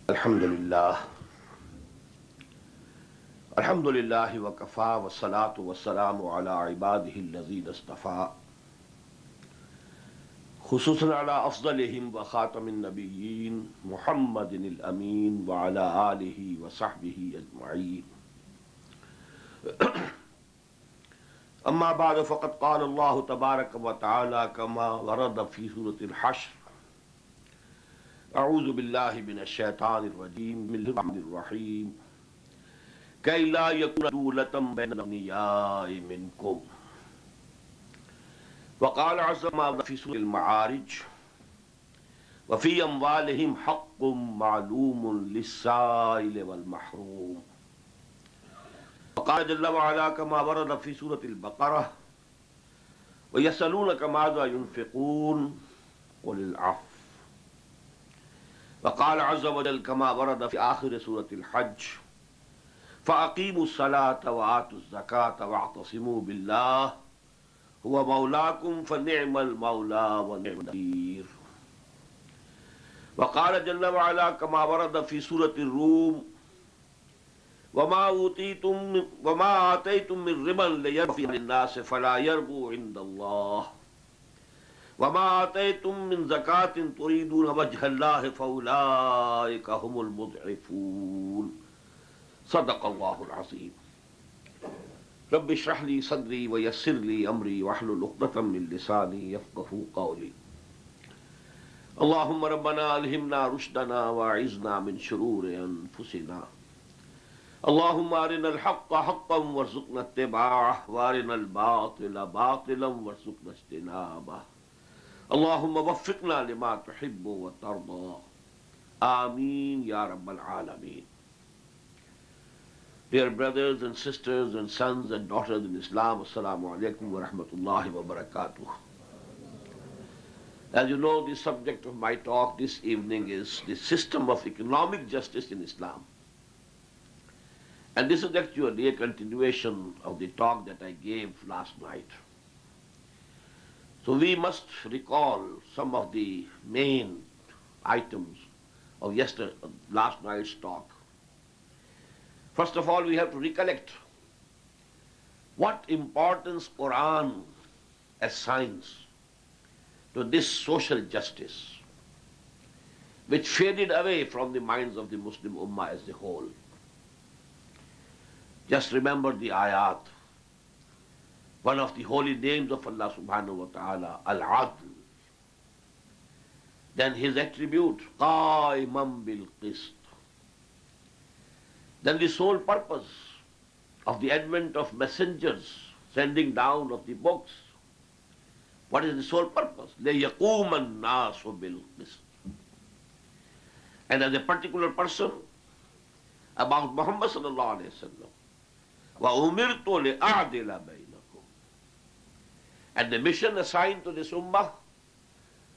Alhamdulillah. Alhamdulillah wa kafa wa salatu wa salamu ala ibadihi allazina istafa. Khususan ala afdalihim wa khatamin nabiyyin Muhammadin al-amin wa ala alihi wa sahbihi ajma'in. Amma ba'du faqad qala Allah tabaraka wa ta'ala kama warada fi surati al-Hashr. أعوذ بالله من الشيطان الرجيم بسم الله الرحمن الرحيم كي لا يكون دولة بين الأغنياء منكم وقال عز وجل في سورة المعارج وفي أموالهم حق معلوم للسائل والمحروم وقال جل وعلا كما ورد في سورة البقرة ويسألونك ماذا ينفقون قل العفو وقال عز وجل كما ورد في آخر سورة الحج فأقيموا الصلاة وآتوا الزكاة واعتصموا بالله هو مولاكم فنعم المولى ونعم النصير وقال جل وعلا كما ورد في سورة الروم وما آتيتم من ربا ليربو للناس فلا يربو عند الله وما آتيتم من زكاة تريدون وجه الله فأولئك هم المضعفون صدق الله العظيم رب اشرح لي صدري ويسر لي أمري واحلل عقدة من لساني يفقهوا قولي اللهم ربنا ألهمنا رشدنا وأعذنا من شرور أنفسنا اللهم أرنا الحق حقا وارزقنا اتباعه وأرنا الباطل باطلا وارزقنا اجتنابه اللهم وفقنا لما تحب وترضى آمين يا رب العالمين. Dear brothers and sisters and sons and daughters in Islam, Assalamu alaikum wa rahmatullahi wa barakatuh. As you know, the subject of my talk this evening is the system of economic justice in Islam. And this is actually a continuation of the talk that I gave last night. So we must recall some of the main items of last night's talk. First of all, we have to recollect what importance Quran assigns to this social justice, which faded away from the minds of the Muslim Ummah as a whole. Just remember the ayat. One of the holy names of Allah subhanahu wa ta'ala, Al-Adl. Then his attribute, Qaimam bil-Qist. Then the sole purpose of the advent of messengers, sending down of the books. What is the sole purpose? لِيَقُومَ النَّاسُ بِالْقِسْطِ. And as a particular person, about Muhammad sallallahu alayhi wa sallam, وَأُمِرْتُ لِأَعْدِلَ بَيْنَكُمْ. And the mission assigned to this ummah,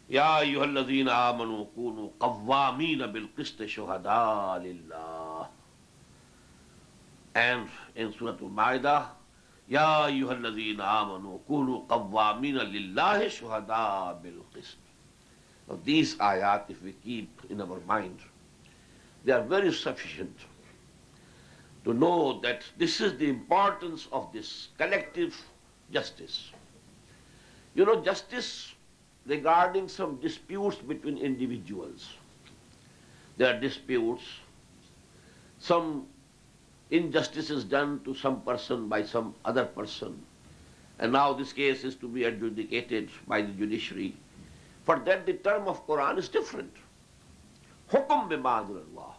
Ya ayyuhalladhina amanu kunu qawwamina bil qist shuhada lillah. And in Surah Al-Ma'idah, Ya ayyuhalladhina amanu kunu qawwamina lillahi shuhada bil qist. Now these ayat, if we keep in our mind, they are very sufficient to know that this is the importance of this collective justice. You know, justice regarding some disputes between individuals. There are disputes, some injustice is done to some person by some other person, and now this case is to be adjudicated by the judiciary. For that the term of Quran is different. Hukum bima anzalallah.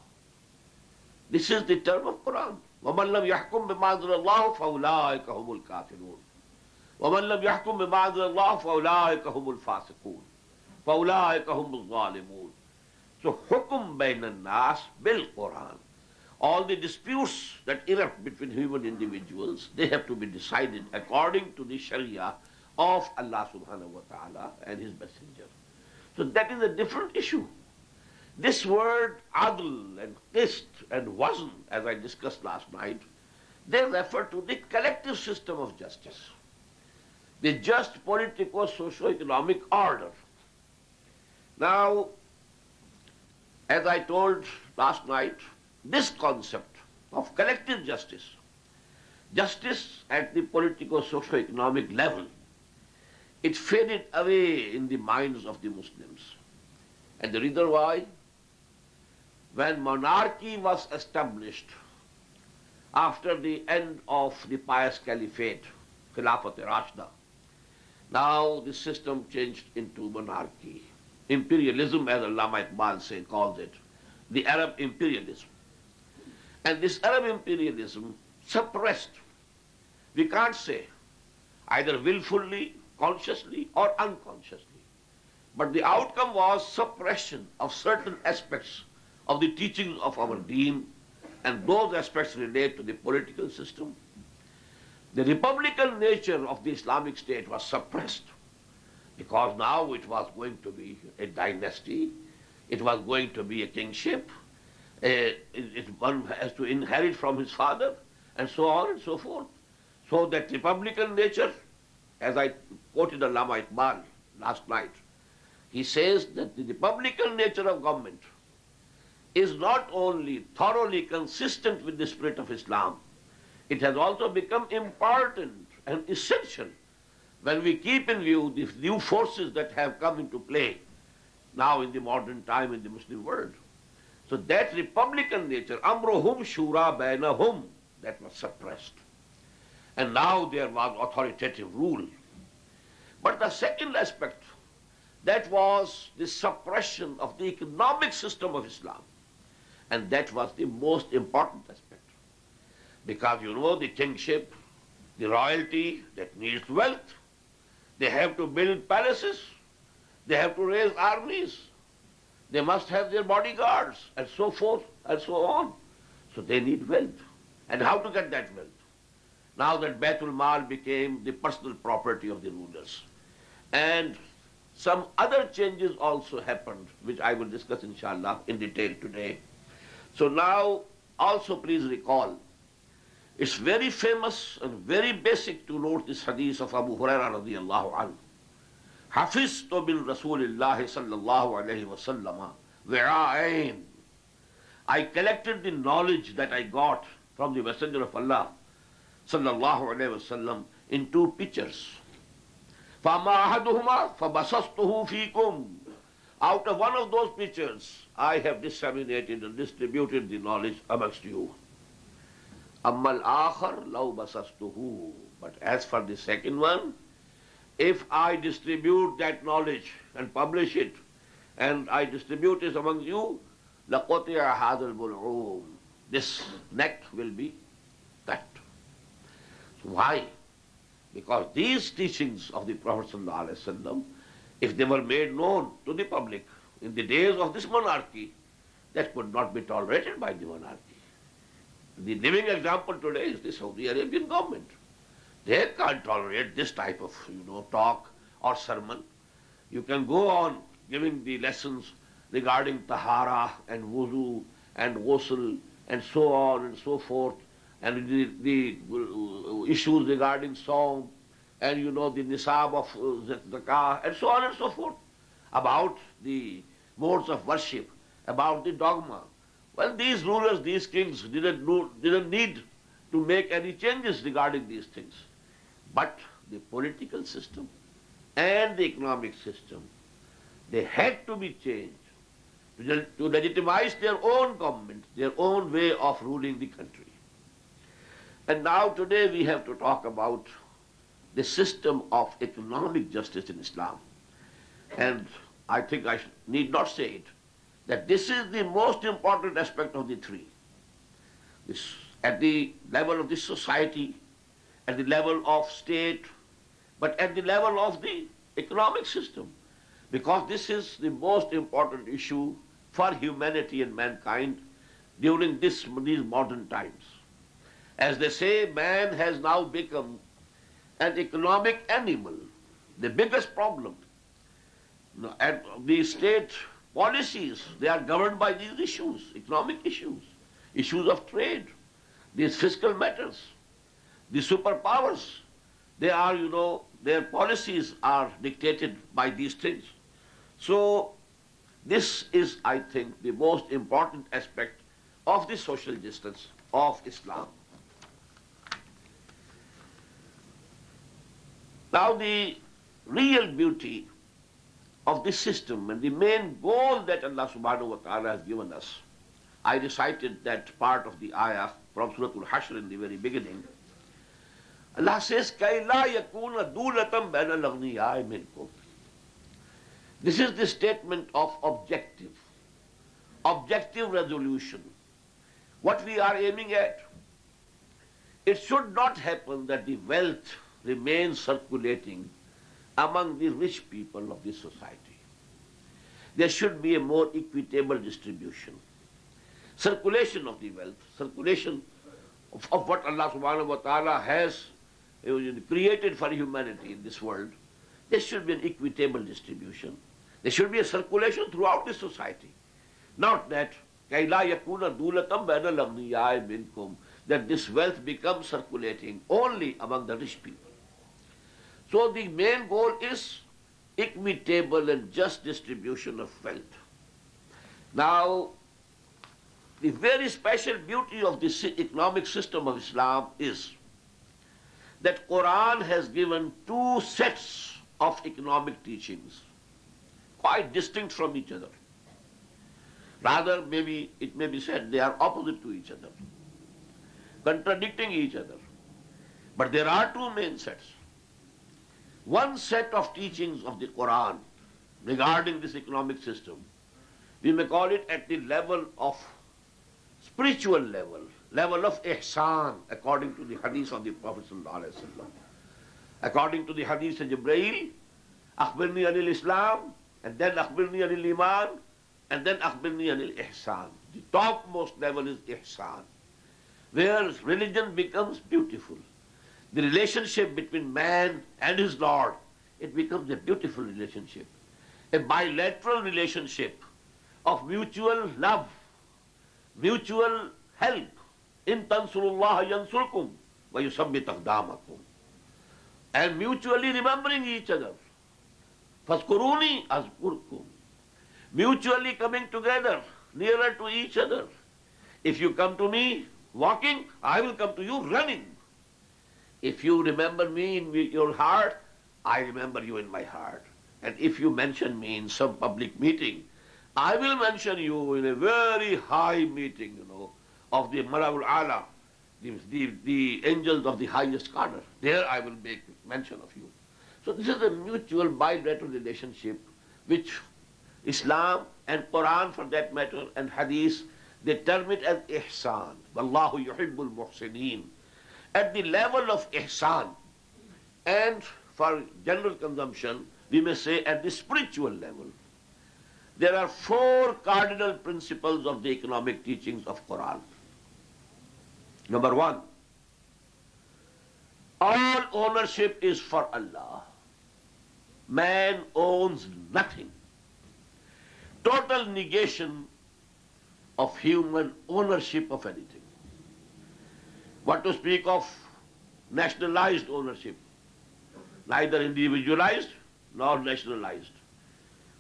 This is the term of Quran. وَمَنْ لَمْ يَحْكُمْ بِمَا أَنزَلَ اللَّهُ فَأُولَٰئِكَ هُمُ الْكَافِرُونَ وَمَنْ لَمْ يَحْكُمْ بِمَا أَنزَلَ اللَّهُ فَأُولَٰئِكَ هُمُ الْفَاسِقُونَ فَأُولَٰئِكَ هُمُ الظَّالِمُونَ. So, hukum bayn al-nas bil-Quran. All the disputes that erupt between human individuals, they have to be decided according to the Sharia of Allah subhanahu wa ta'ala and His Messenger. So that is a different issue. This word adl and qist and wazn, as I discussed last night, they refer to the collective system of justice. The just politico-socio-economic order. Now, as I told last night, this concept of collective justice, justice at the politico-socio-economic level, it faded away in the minds of the Muslims. And the reason why? When monarchy was established after the end of the pious caliphate, Khilafat-e-Rashida, now the system changed into monarchy. Imperialism, as Allama Iqbal calls it, the Arab imperialism. And this Arab imperialism suppressed, we can't say, either willfully, consciously or unconsciously, but the outcome was suppression of certain aspects of the teachings of our deen, and those aspects relate to the political system. The republican nature of the Islamic State was suppressed because now it was going to be a dynasty, it was going to be a kingship, one has to inherit from his father, and so on and so forth. So that republican nature, as I quoted Allama Iqbal last night, he says that the republican nature of government is not only thoroughly consistent with the spirit of Islam, it has also become important and essential when we keep in view the new forces that have come into play now in the modern time in the Muslim world. So that republican nature, amruhum shura bainahum, that was suppressed. And now there was authoritative rule. But the second aspect, that was the suppression of the economic system of Islam. And that was the most important aspect. Because you know the kingship, the royalty, that needs wealth. They have to build palaces. They have to raise armies. They must have their bodyguards, and so forth, and so on. So they need wealth. And how to get that wealth? Now that Baitul Mal became the personal property of the rulers. And some other changes also happened, which I will discuss inshallah in detail today. So now, also please recall, it's very famous and very basic to note this hadith of Abu Hurairah radiyallahu anhu. Hafiztu bin Rasulillahi sallallahu alayhi wa sallama wi'a'ain. I collected the knowledge that I got from the Messenger of Allah sallallahu alayhi wa sallam in two pitchers. فَأَمَّا أَحَدُهُمَا فَبَسَطْتُهُ فِيكُمْ. Out of one of those pitchers, I have disseminated and distributed the knowledge amongst you. أَمَّا الْآخَرْ لَوْ بَسَطْتُهُ. But as for the second one, if I distribute that knowledge and publish it, and I distribute it among you, لَقُطِعَ هَذَا الْبُلْعُومِ. This neck will be cut. Why? Because these teachings of the Prophet ﷺ, if they were made known to the public in the days of this monarchy, that could not be tolerated by the monarchy. The living example today is the Saudi Arabian government. They can't tolerate this type of, talk or sermon. You can go on giving the lessons regarding tahara and wuzu and ghusl and so on and so forth, and the issues regarding Sawm, and the nisab of zakah, and so on and so forth, about the modes of worship, about the dogma. Well, these rulers, these kings didn't need to make any changes regarding these things. But the political system and the economic system, they had to be changed to legitimize their own government, their own way of ruling the country. And now today we have to talk about the system of economic justice in Islam. And I think I need not say it, that this is the most important aspect of the three. This, at the level of this society, at the level of state, but at the level of the economic system. Because this is the most important issue for humanity and mankind during these modern times. As they say, man has now become an economic animal. The biggest problem. And the state policies, they are governed by these issues, economic issues, issues of trade, these fiscal matters. The superpowers, they are, their policies are dictated by these things. So This is, I think, the most important aspect of the social justice of Islam. Now, the real beauty of this system and the main goal that Allah subhanahu wa ta'ala has given us, I recited that part of the ayah from Surah Al-Hashr in the very beginning. Allah says, كَيْ لَا يَكُونَ دُولَةً بَيْنَ الْأَغْنِيَاءِ مِنْكُمْ. This is the statement of objective resolution. What we are aiming at, it should not happen that the wealth remains circulating among the rich people of this society. There should be a more equitable distribution. Circulation of the wealth, circulation of what Allah subhanahu wa ta'ala has created for humanity in this world, there should be an equitable distribution. There should be a circulation throughout the society. Not that كَيْ لَا يَكُونَ دُولَةً بَيْنَ الْأَغْنِيَاءِ مِنْكُمْ, that this wealth becomes circulating only among the rich people. So the main goal is equitable and just distribution of wealth. Now, the very special beauty of this economic system of Islam is that Quran has given two sets of economic teachings, quite distinct from each other. Rather, maybe it may be said they are opposite to each other, contradicting each other. But there are two main sets. One set of teachings of the Quran regarding this economic system, we may call it at the level of spiritual level of ihsan, according to the hadith of the Prophet ﷺ. According to the hadith of Jibreel, akhbirni anil Islam, and then akhbirni anil Iman, and then akhbirni anil ihsan. The topmost level is ihsan, where religion becomes beautiful. The relationship between man and his Lord, it becomes a beautiful relationship, a bilateral relationship of mutual love, mutual help. In tansurullaha yansurkum wa yusabbit aqdamakum. And mutually remembering each other. Fazkuruni azkurkum. Mutually coming together, nearer to each other. If you come to me walking, I will come to you running. If you remember me in your heart, I remember you in my heart. And if you mention me in some public meeting, I will mention you in a very high meeting, of the Marabul Ala, the angels of the highest order. There I will make mention of you. So this is a mutual bilateral relationship which Islam and Quran, for that matter, and Hadith, they term it as ihsan. Wallahu yuhibbul muhsinin. At the level of ihsan, and for general consumption, we may say at the spiritual level, there are four cardinal principles of the economic teachings of Quran. Number one, all ownership is for Allah. Man owns nothing. Total negation of human ownership of anything. What to speak of nationalized ownership? Neither individualized nor nationalized.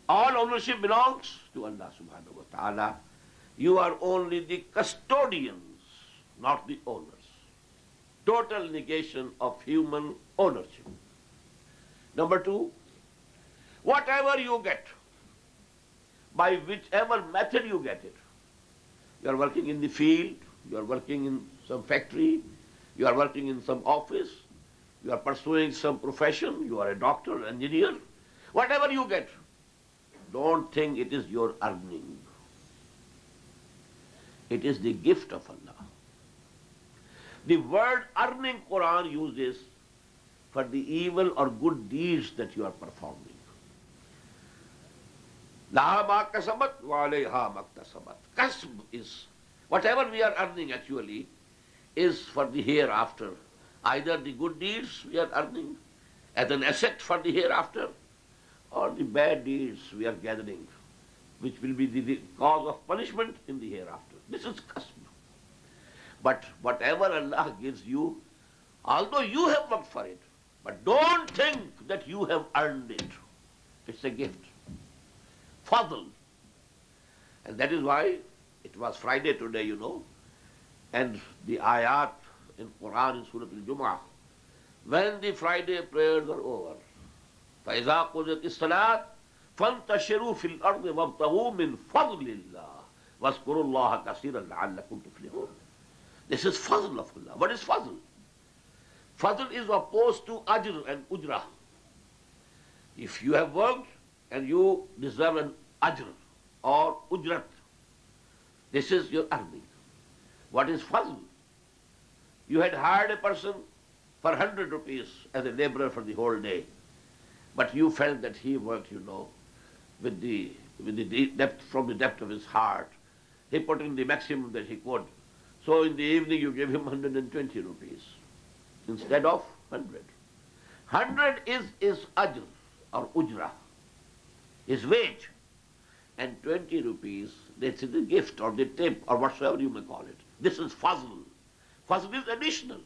All ownership belongs to Allah subhanahu wa ta'ala. You are only the custodians, not the owners. Total negation of human ownership. Number two, whatever you get, by whichever method you get it, you are working in the field, you are working in some factory, you are working in some office, you are pursuing some profession, you are a doctor, engineer, whatever you get, don't think it is your earning. It is the gift of Allah. The word earning Quran uses for the evil or good deeds that you are performing. Laha ma kasabat wa alayha maktasabat. Kasb is whatever we are earning actually is for the hereafter. Either the good deeds we are earning as an asset for the hereafter, or the bad deeds we are gathering, which will be the cause of punishment in the hereafter. This is kasb. But whatever Allah gives you, although you have worked for it, but don't think that you have earned it. It's a gift. Fadl. And that is why it was Friday today, you know, and the ayat in Quran in Surah Al-Jumu'ah, when the Friday prayers are over, فَإِذَا قُضِيَتِ الصَّلَاةُ فَانْتَشِرُوا فِي الْأَرْضِ وَابْتَغُوا مِنْ فَضْلِ اللَّهِ وَاذْكُرُوا اللَّهَ كَثِيرًا لَعَلَّكُمْ تُفْلِحُونَ. This is fazl of Allah. What is fazl? Fazl is opposed to ajr and ujrah. If you have worked and you deserve an ajr or ujrat, this is your earning. What is fazl? You had hired a person for 100 rupees as a laborer for the whole day, but you felt that he worked, you know, with the depth, from the depth of his heart. He put in the maximum that he could. So in the evening you gave him 120 rupees instead of 100. 100 is ajr or ujra, his wage. And 20 rupees, that's the gift or the tip or whatsoever you may call it. This is fazl. Fazl is additional.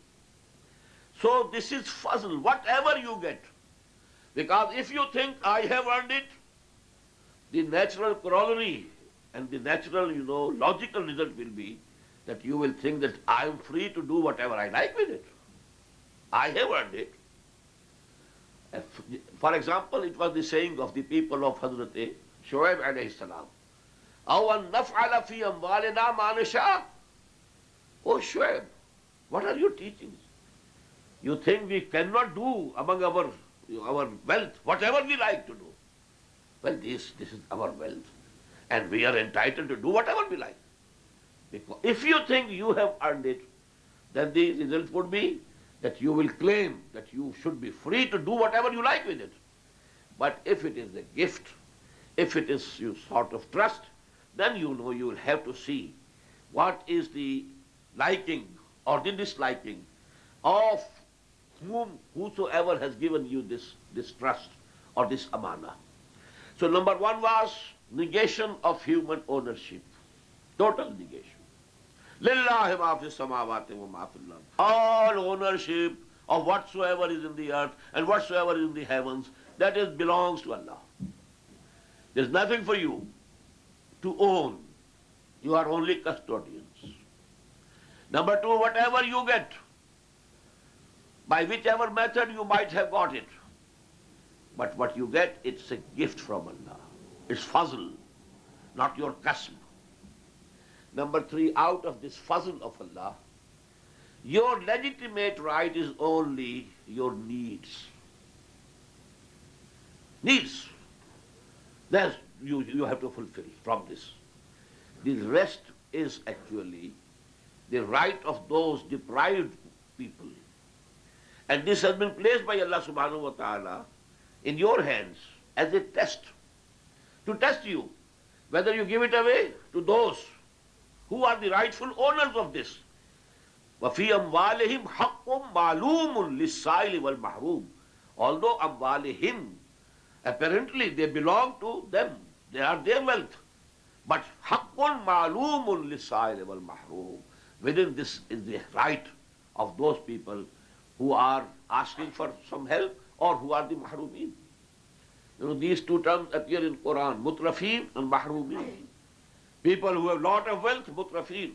So this is fazl, whatever you get. Because if you think I have earned it, the natural corollary and the natural, you know, logical result will be that you will think that I am free to do whatever I like with it. I have earned it. For example, it was the saying of the people of Hazrat Shoaib alayhi salam, أَوْ أَن نَفْعَلَ فِي أَمْوَالِنَا مَا نَشَاءُ. Oh Shoaib, what are you teaching? You think we cannot do among our wealth whatever we like to do? Well, this is our wealth, and we are entitled to do whatever we like. Because if you think you have earned it, then the result would be that you will claim that you should be free to do whatever you like with it. But if it is a gift, if it is you sort of trust, then you know you will have to see what is the liking or the disliking of whosoever has given you this trust or this amana. So number one was negation of human ownership, total negation. Lillahi ma fi samawati wa ma fil ard. All ownership of whatsoever is in the earth and whatsoever is in the heavens, that belongs to Allah. There's nothing for you to own. You are only custodians. Number two, whatever you get, by whichever method you might have got it, but what you get, it's a gift from Allah. It's fazl, not your kasb. Number three, out of this fazl of Allah, your legitimate right is only your needs. Needs. That's you have to fulfill from this. The rest is actually the right of those deprived people. And this has been placed by Allah subhanahu wa ta'ala in your hands as a test, to test you, whether you give it away to those who are the rightful owners of this. وَفِي أَمْوَالِهِمْ حَقٌّ مَعْلُومٌ لِلسَّائِلِ وَالْمَحْرُومِ. Although أَمْوَالِهِمْ, apparently they belong to them, they are their wealth. But حَقٌّ مَعْلُومٌ لِلسَّائِلِ وَالْمَحْرُومِ. Within this is the right of those people who are asking for some help or who are the mahrumin. You know, these two terms appear in Quran, mutrafin and mahrumin. People who have lot of wealth, mutrafin.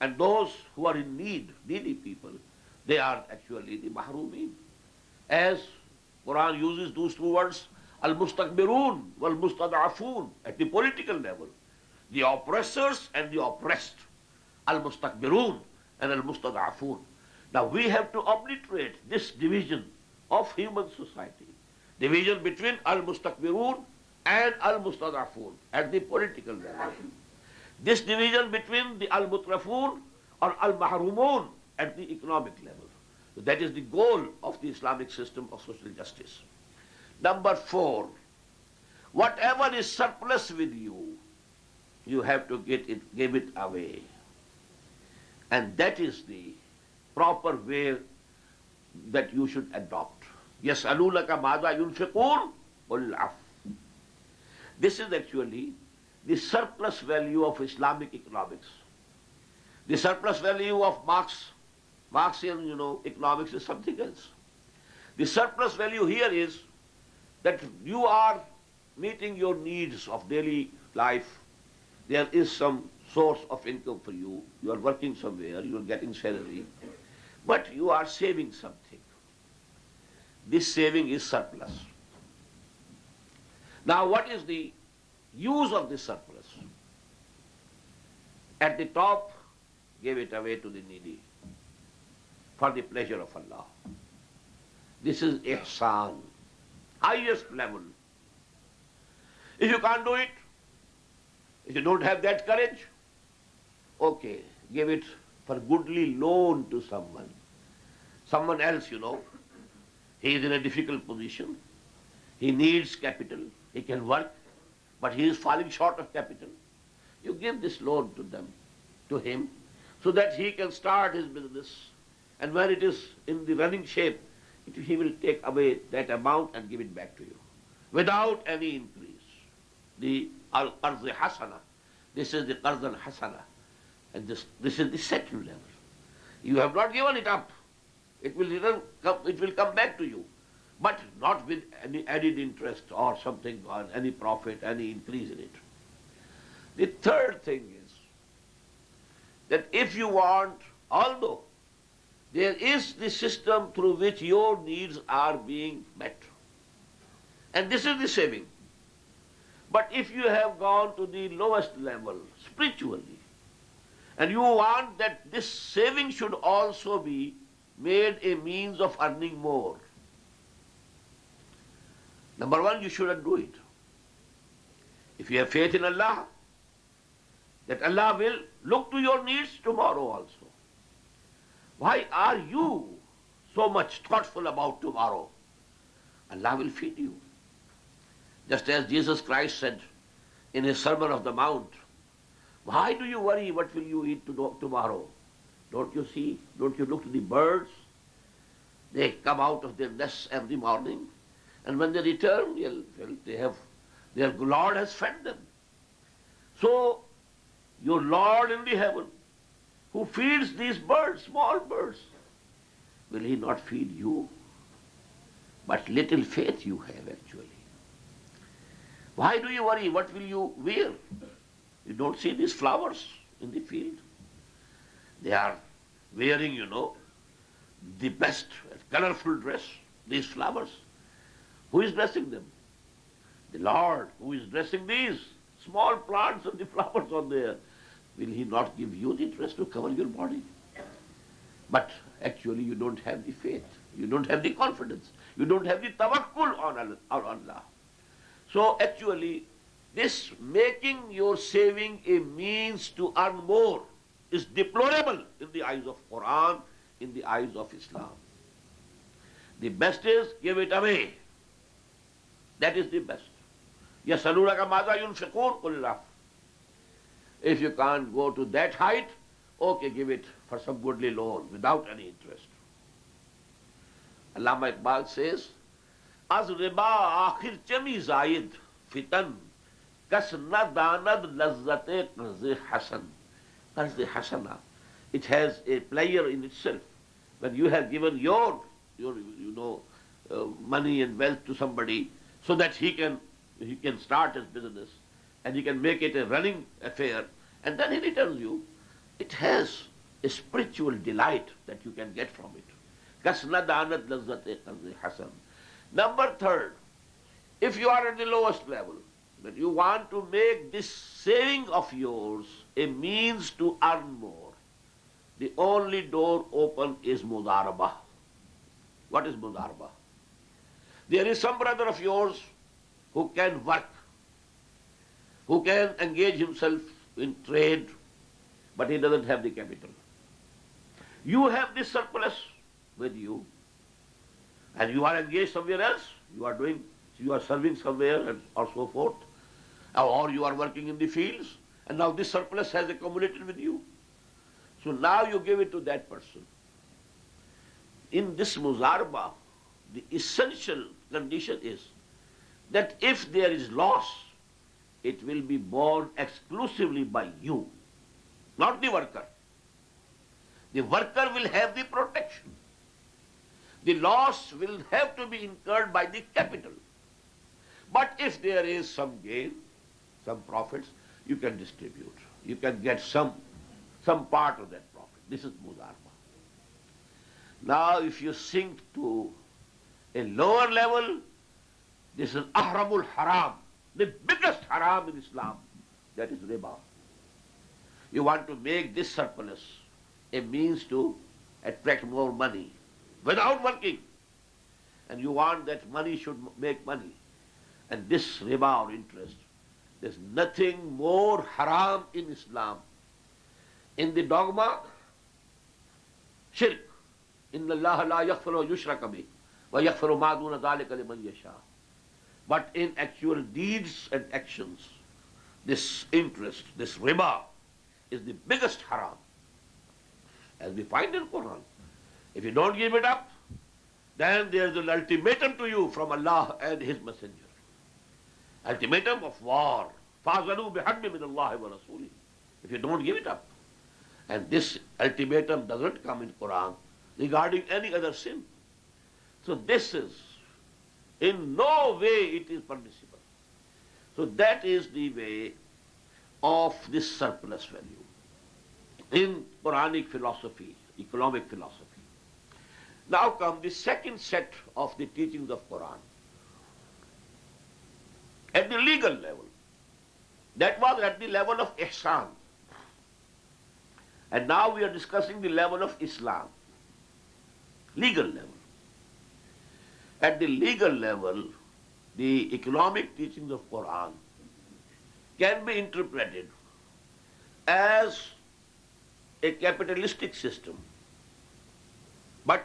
And those who are in need, needy people, they are actually the mahrumin. As Quran uses those two words, al-mustakbirun wal-mustad'afun, at the political level, the oppressors and the oppressed, al-mustakbirun and al-mustad'afun. Now we have to obliterate this division of human society, division between al-mustakbirun and al-mustad'afun at the political level. This division between the al-mutrafun or al-mahrumun at the economic level. So that is the goal of the Islamic system of social justice. Number four, whatever is surplus with you, you have to give it away. And that is the proper way that you should adopt. يَسْأَلُونَكَ مَاذَا يُنْفِقُونَ قُلْ الْعَفْوَ. This is actually the surplus value of Islamic economics. The surplus value of Marxian, economics is something else. The surplus value here is that you are meeting your needs of daily life. there is some source of income for you. You are working somewhere, you are getting salary, but you are saving something. This saving is surplus. Now, what is the use of this surplus? At the top, give it away to the needy for the pleasure of Allah. This is ihsan, highest level. If you can't do it, if you don't have that courage, okay, give it for goodly loan to someone. Someone else, he is in a difficult position. He needs capital. He can work, but he is falling short of capital. You give this loan to him, so that he can start his business. And when it is in the running shape, he will take away that amount and give it back to you without any increase. The al-qarz hasana. This is the qarz al-hasana. And this is the second level. You have not given it up. It will come back to you, but not with any added interest or something, or any profit, any increase in it. The third thing is that if you want, although there is the system through which your needs are being met, and this is the saving, but if you have gone to the lowest level spiritually, and you want that this saving should also be made a means of earning more, number one, you shouldn't do it. If you have faith in Allah, that Allah will look to your needs tomorrow also. Why are you so much thoughtful about tomorrow? Allah will feed you. Just as Jesus Christ said in his Sermon of the Mount, why do you worry what will you eat tomorrow? Don't you see? Don't you look to the birds? They come out of their nests every morning, and when they return, their Lord has fed them. So, your Lord in the heaven, who feeds these birds, small birds, will he not feed you? But little faith you have actually. Why do you worry? What will you wear? You don't see these flowers in the field. They are wearing, the best colorful dress, these flowers. Who is dressing them? The Lord, who is dressing these small plants and the flowers on there. Will he not give you the dress to cover your body? But actually you don't have the faith. You don't have the confidence. You don't have the tawakkul on Allah. So actually, this making your saving a means to earn more is deplorable in the eyes of Quran, in the eyes of Islam. The best is give it away. That is the best. يَسْأَلُونَكَ مَاذَا يُنْفِقُونَ قُلِ اللَّهُ. If you can't go to that height, okay, give it for some goodly loan without any interest. Allama Iqbal says, Az riba akhir chami zaid fitan kas na danad lazzate qarz hasan. Qarz hasana. It has a pleasure in itself. When you have given your money and wealth to somebody so that he can start his business and he can make it a running affair, and then he returns you, it has a spiritual delight that you can get from it. Kasna danat lazzate qarz hasan. Number third, if you are at the lowest level, that you want to make this saving of yours a means to earn more, the only door open is mudarabah. What is mudarabah? There is some brother of yours who can work, who can engage himself in trade, but he doesn't have the capital. You have this surplus with you, and you are engaged somewhere else. You are serving somewhere or so forth, or you are working in the fields, and now this surplus has accumulated with you. So now you give it to that person. In this muzaraba, the essential condition is that if there is loss, it will be borne exclusively by you, not the worker. The worker will have the protection. The loss will have to be incurred by the capital. But if there is some gain, some profits, you can distribute. You can get some part of that profit. This is muzarba. Now, if you sink to a lower level, this is ahramul haram, the biggest haram in Islam, that is riba. You want to make this surplus a means to attract more money without working. And you want that money should make money. And this riba or interest, there's nothing more haram in Islam. In the dogma, shirk. Inna Allah la yaghfiru yushraka bih wa yaghfiru ma duna dhalika liman yasha. But in actual deeds and actions, this interest, this riba, is the biggest haram. As we find in Quran. If you don't give it up, then there is an ultimatum to you from Allah and His Messenger. Ultimatum of war. فَأَذَنُوا بِحَرْبٍ مِّنَ اللَّهِ وَرَسُولِهِ. If you don't give it up. And this ultimatum doesn't come in Quran regarding any other sin. So this is, in no way it is permissible. So that is the way of this surplus value in Quranic philosophy, economic philosophy. Now come the second set of the teachings of Quran. At the legal level, that was at the level of ihsan. And now we are discussing the level of Islam, legal level. At the legal level, the economic teachings of Quran can be interpreted as a capitalistic system, but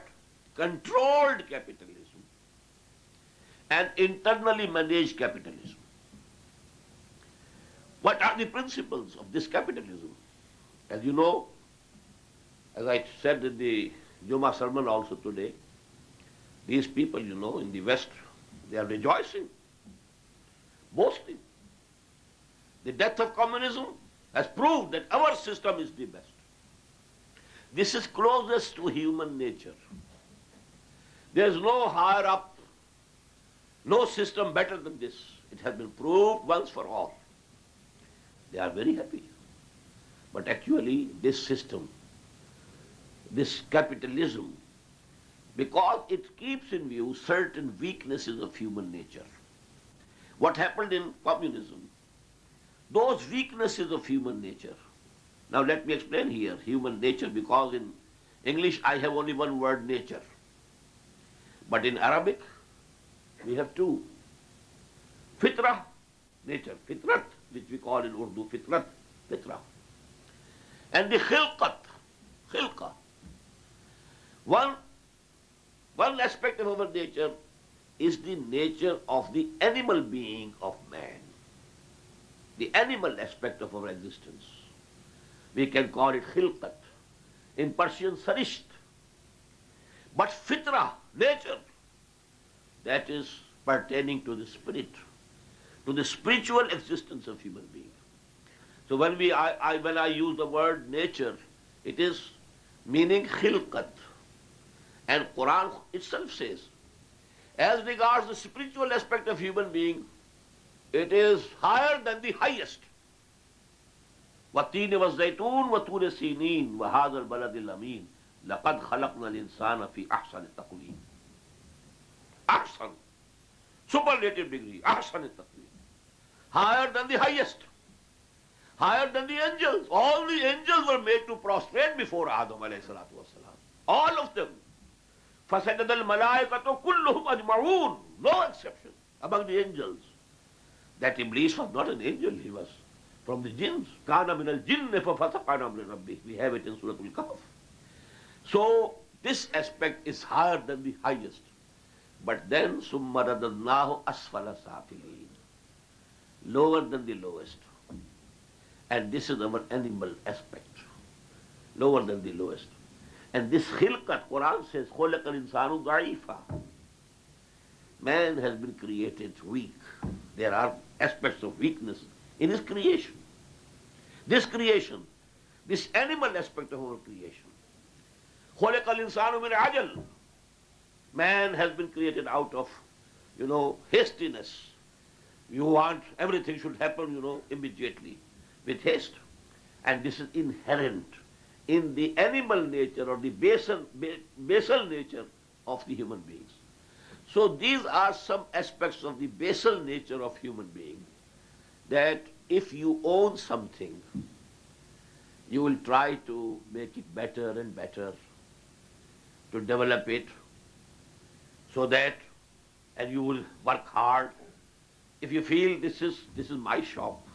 controlled capitalism and internally managed capitalism. What are the principles of this capitalism? As you know, as I said in the Juma sermon also today, these people, you know, in the West, they are rejoicing, boasting. The death of communism has proved that our system is the best. This is closest to human nature. There is no higher up, no system better than this. It has been proved once for all. They are very happy. But actually, this system, this capitalism, because it keeps in view certain weaknesses of human nature. What happened in communism? Those weaknesses of human nature. Now let me explain here, human nature, because in English I have only one word, nature. But in Arabic, we have two. Fitrah, nature. Fitrat, which we call in Urdu fitrat, fitrah. And the khilqat, khilqa. One aspect of our nature is the nature of the animal being of man. The animal aspect of our existence. We can call it khilqat. In Persian, sarisht. But fitrah, nature, that is pertaining to the spirit, to the spiritual existence of human being. So when I use the word nature, it is meaning khilqat. And Quran itself says, as regards the spiritual aspect of human being, it is higher than the highest. وَالتِّينِ وَالزَّيْتُونِ وَطُورِ سِينِينَ وَهَذَا الْبَلَدِ الْأَمِينَ لَقَدْ خَلَقْنَا الْإِنسَانَ فِي أَحْسَنِ تَقْوِيمٍ. Ahsan, superlative degree, ahsan taqweem. Higher than the highest. Higher than the angels. All the angels were made to prostrate before Adam alayhi salatu wasalam. All of them. فَسَجَدَ الْمَلَائِكَةُ كُلُّهُمْ أَجْمَعُونَ. No exception among the angels. That Iblis was not an angel, he was from the jinns. كَانَ مِنَ الْجِنِّ فَفَسَقَ عَنْ أَمْرِ رَبِّهِ. We have it in Surah Al-Kahf. So this aspect is higher than the highest. But then ثُمَّ رَدَدْنَاهُ أَسْفَلَ سَافِلِينَ. Lower than the lowest. And this is our animal aspect. Lower than the lowest. And this khilqat, Quran says, خُلِقَ الْإِنسَانُ ضَعِيفًا. Man has been created weak. There are aspects of weakness in his creation. This creation, this animal aspect of our creation. خُلِقَ الْإِنسَانُ مِنْ عَجَلٍ. Man has been created out of, hastiness. You want everything should happen, immediately. with haste. And this is inherent in the animal nature or the basal nature of the human beings. So these are some aspects of the basal nature of human being, that if you own something, you will try to make it better and better, to develop it, so that, and you will work hard. If you feel this is my shop,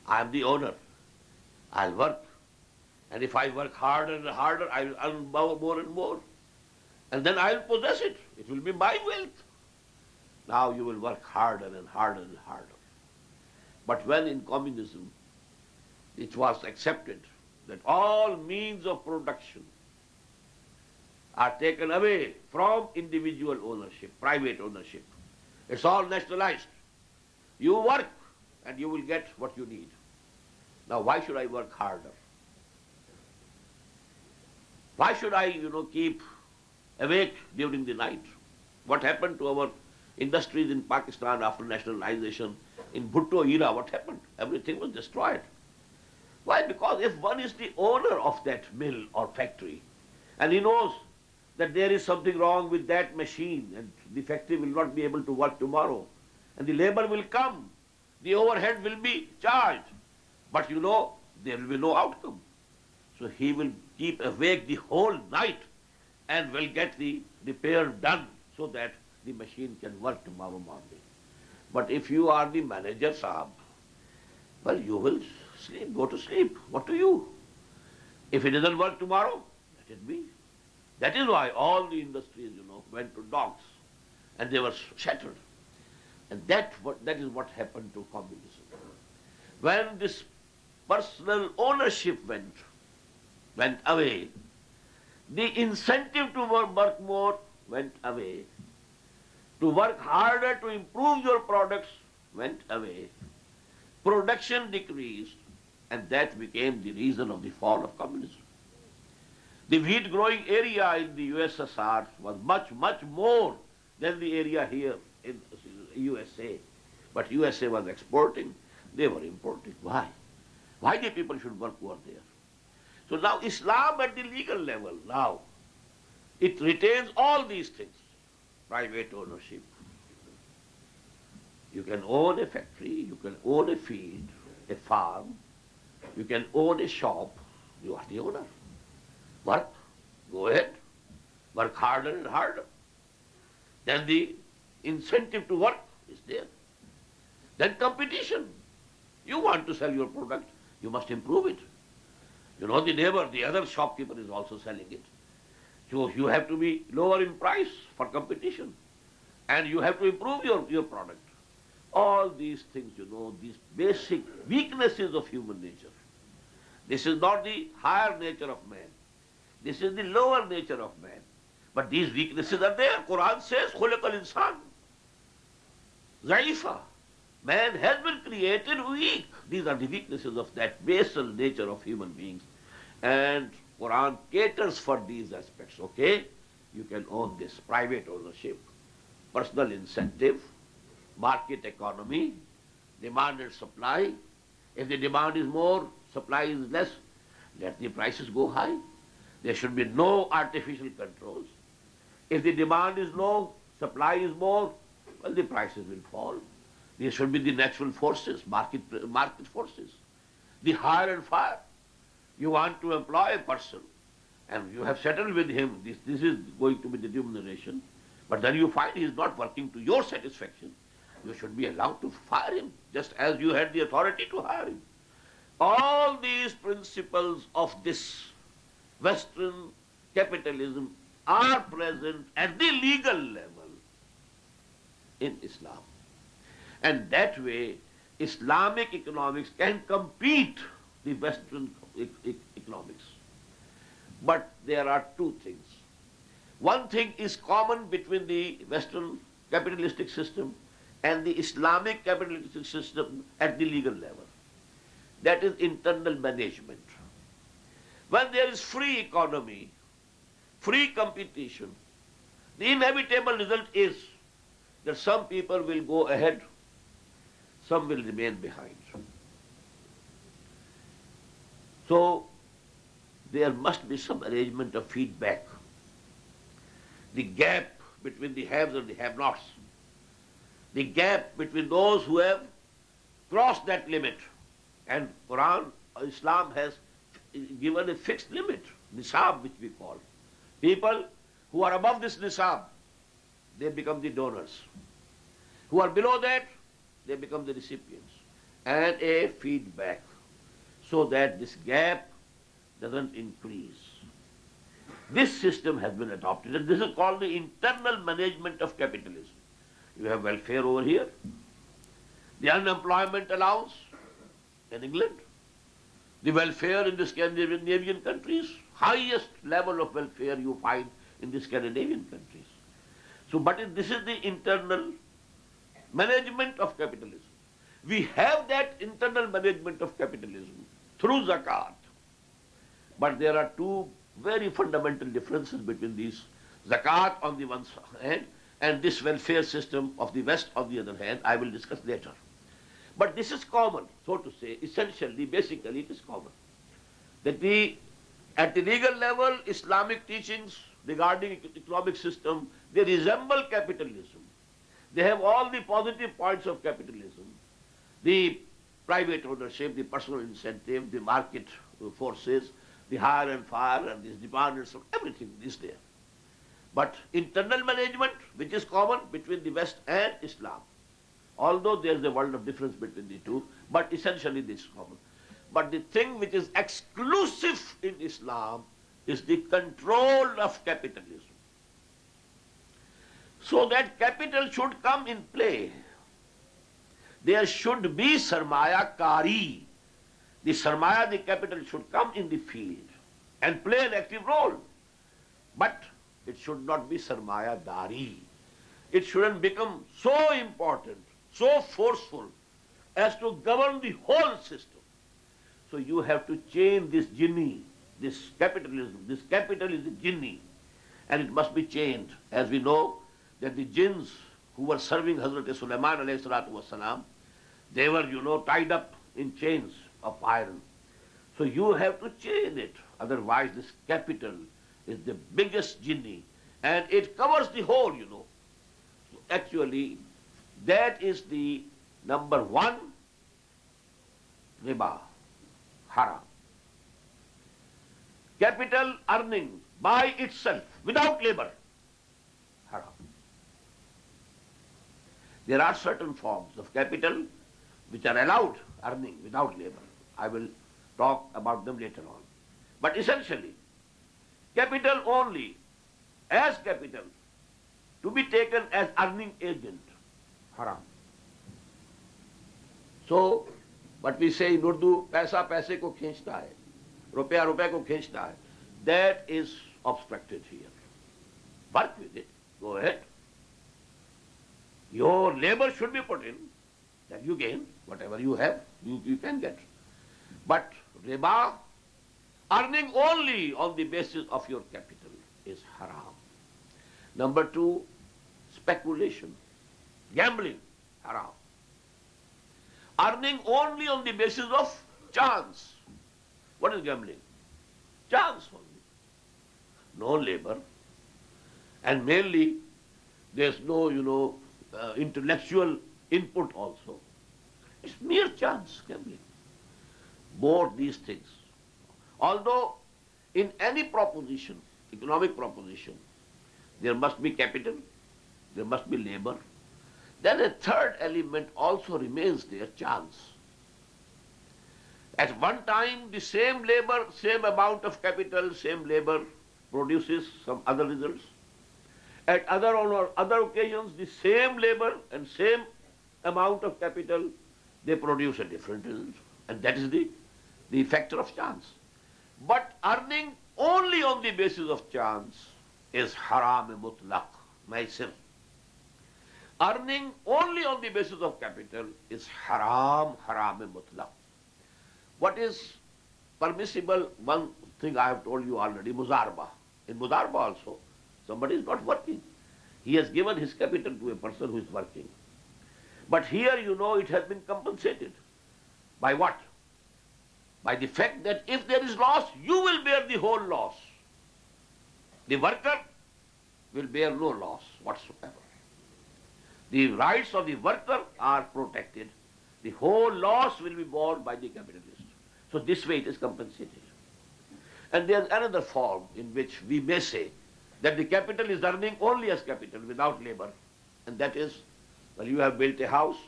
I am the owner, I'll work. And if I work harder and harder, I will earn more and more. And then I'll possess it. It will be my wealth. Now you will work harder and harder and harder. But when in communism it was accepted that all means of production are taken away from individual ownership, private ownership, it's all nationalized. You work and you will get what you need. Now why should I work harder? Why should I, keep awake during the night? What happened to our industries in Pakistan after nationalization? In Bhutto era, what happened? Everything was destroyed. Why? Because if one is the owner of that mill or factory, and he knows that there is something wrong with that machine and the factory will not be able to work tomorrow, and the labor will come, the overhead will be charged, but there will be no outcome. So he will keep awake the whole night and will get the repair done so that the machine can work tomorrow morning. But if you are the manager, Saab, well, you will sleep, go to sleep. What do you? If it doesn't work tomorrow, let it be. That is why all the industries, went to dogs and they were shattered. And that is what happened to communism. When this personal ownership went away, the incentive to work more went away. To work harder to improve your products went away. Production decreased, and that became the reason of the fall of communism. The wheat growing area in the USSR was much, much more than the area here in USA. But USA was exporting, they were importing. Why? Why the people should work over there? So now Islam at the legal level, now, it retains all these things. Private ownership. You can own a factory, you can own a field, a farm, you can own a shop, you are the owner. Work, go ahead, work harder and harder. Then the incentive to work is there. Then competition. You want to sell your product, you must improve it. The neighbor, the other shopkeeper is also selling it. So you have to be lower in price for competition. And you have to improve your product. All these things, these basic weaknesses of human nature. This is not the higher nature of man. This is the lower nature of man. But these weaknesses are there. Quran says, خُلِقَ الْإِنسَانُ ضَعِيفًا. Man has been created weak. These are the weaknesses of that basal nature of human beings. And Quran caters for these aspects, okay? You can own this, private ownership, personal incentive, market economy, demand and supply. If the demand is more, supply is less, let the prices go high. There should be no artificial controls. If the demand is low, supply is more, well, the prices will fall. There should be the natural forces, market forces, the hire and fire. You want to employ a person, and you have settled with him, this is going to be the remuneration, but then you find he is not working to your satisfaction. You should be allowed to fire him, just as you had the authority to hire him. All these principles of this Western capitalism are present at the legal level in Islam. And that way, Islamic economics can compete the Western economics. But there are two things. One thing is common between the Western capitalistic system and the Islamic capitalistic system at the legal level. That is internal management. When there is free economy, free competition, the inevitable result is that some people will go ahead, some will remain behind. So there must be some arrangement of feedback. The gap between the haves and the have-nots, the gap between those who have crossed that limit. And Quran, Islam has given a fixed limit, nisab, which we call. People who are above this nisab, they become the donors. Who are below that, they become the recipients. And a feedback, so that this gap doesn't increase. This system has been adopted, and this is called the internal management of capitalism. You have welfare over here, the unemployment allowance in England, the welfare in the Scandinavian countries, highest level of welfare you find in the Scandinavian countries. So, but this is the internal management of capitalism. We have that internal management of capitalism through zakat. But there are two very fundamental differences between these. Zakat on the one hand and this welfare system of the West on the other hand, I will discuss later. But this is common, so to say, essentially, basically it is common. That at the legal level, Islamic teachings regarding economic system, they resemble capitalism. They have all the positive points of capitalism. The private ownership, the personal incentive, the market forces, the hire and fire and these departments, everything is there. But internal management, which is common between the West and Islam, although there is a world of difference between the two, but essentially this is common. But the thing which is exclusive in Islam is the control of capitalism. So that capital should come in play. There should be sarmaya kari. The sarmaya, the capital, should come in the field and play an active role. But it should not be sarmaya dari. It shouldn't become so important, so forceful as to govern the whole system. So you have to change this jinni, this capitalism. This capital is a jinni, and it must be changed. As we know that the jinns who were serving Hazrat Sulaiman alayhi salatu wasalam, they were, tied up in chains of iron. So you have to change it. Otherwise this capital is the biggest jinni, and it covers the whole, So actually, that is the number one riba, haram. Capital earning by itself, without labor, haram. There are certain forms of capital which are allowed earning without labor. I will talk about them later on. But essentially, capital only as capital to be taken as earning agent, haram. So, what we say in Urdu, paisa paise ko khinchta hai, rupiya rupiya ko khinchta hai, that is obstructed here. Work with it, go ahead. Your labor should be put in, that you gain, whatever you have, you can get. But riba, earning only on the basis of your capital, is haram. Number two, speculation, gambling, haram. Earning only on the basis of chance. What is gambling? Chance only. No labor. And mainly, there's no, intellectual input also. It's mere chance, gambling. Both these things. Although in any proposition, economic proposition, there must be capital, there must be labor. Then a third element also remains there, chance. At one time, the same labor, same amount of capital, same labor produces some other results. On other occasions, the same labor and same amount of capital, they produce a different result. And that is the factor of chance. But earning only on the basis of chance is haram mutlaq, maisir. Earning only on the basis of capital is haram mutlaq. What is permissible? One thing I have told you already, muzarba. In muzarba also, somebody is not working. He has given his capital to a person who is working. But here, it has been compensated. By what? By the fact that if there is loss, you will bear the whole loss. The worker will bear no loss whatsoever. The rights of the worker are protected. The whole loss will be borne by the capitalist. So this way it is compensated. And there is another form in which we may say that the capital is earning only as capital without labor. And that is, well, you have built a house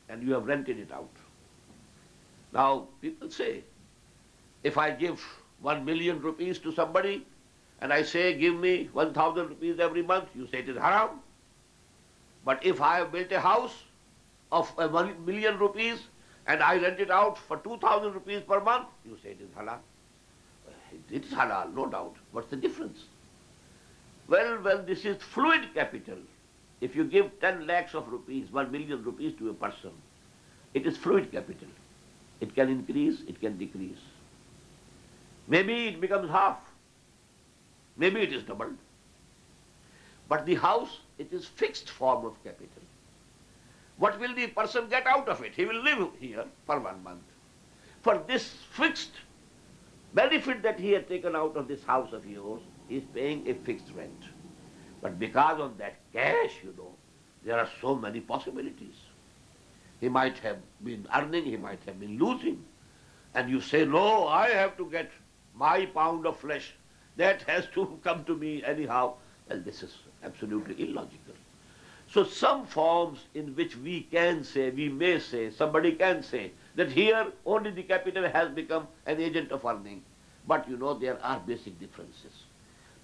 and you have rented it out. Now, people say, if I give 1 million rupees to somebody and I say, give me 1,000 rupees every month, you say it is haram. But if I have built a house of 1 million rupees and I rent it out for 2,000 rupees per month, you say it is halal. It is halal, no doubt. What's the difference? Well, this is fluid capital. If you give 10 lakhs of rupees, 1 million rupees to a person, it is fluid capital. It can increase, it can decrease. Maybe it becomes half. Maybe it is doubled. But the house, it is fixed form of capital. What will the person get out of it? He will live here for 1 month. For this fixed benefit that he had taken out of this house of yours, he is paying a fixed rent. But because of that cash, there are so many possibilities. He might have been earning, he might have been losing. And you say, no, I have to get my pound of flesh. That has to come to me anyhow. Well, this is absolutely illogical. So some forms in which we can say, we may say, somebody can say, that here only the capital has become an agent of earning. But there are basic differences.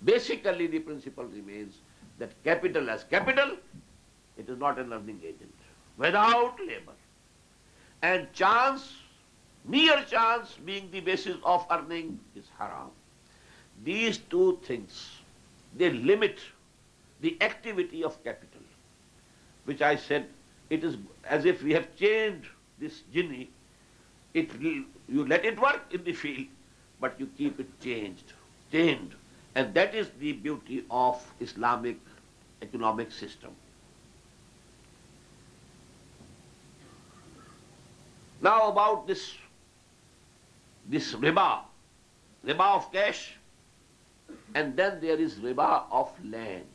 Basically, the principle remains that capital as capital, it is not an earning agent, without labor. And chance, mere chance being the basis of earning is haram. These two things, they limit the activity of capital, which I said, it is as if we have chained this genie. You let it work in the field, but you keep it chained. And that is the beauty of Islamic economic system. Now about this riba of cash, and then there is riba of land.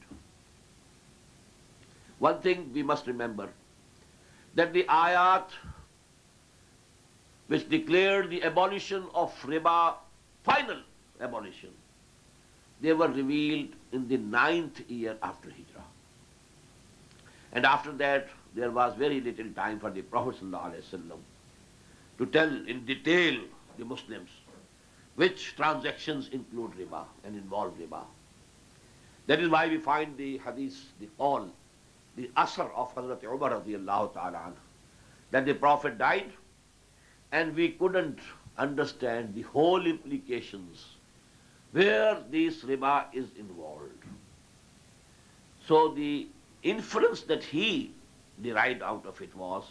One thing we must remember, that the ayat which declared the abolition of riba, final abolition, they were revealed in the 9th year after Hijrah. And after that, there was very little time for the Prophet ﷺ to tell in detail the Muslims which transactions include riba and involve riba. That is why we find the hadith, the asr of Hazrat Umar radiallahu ta'ala anhu, that the Prophet died and we couldn't understand the whole implications where this riba is involved. So the inference that he derived out of it was,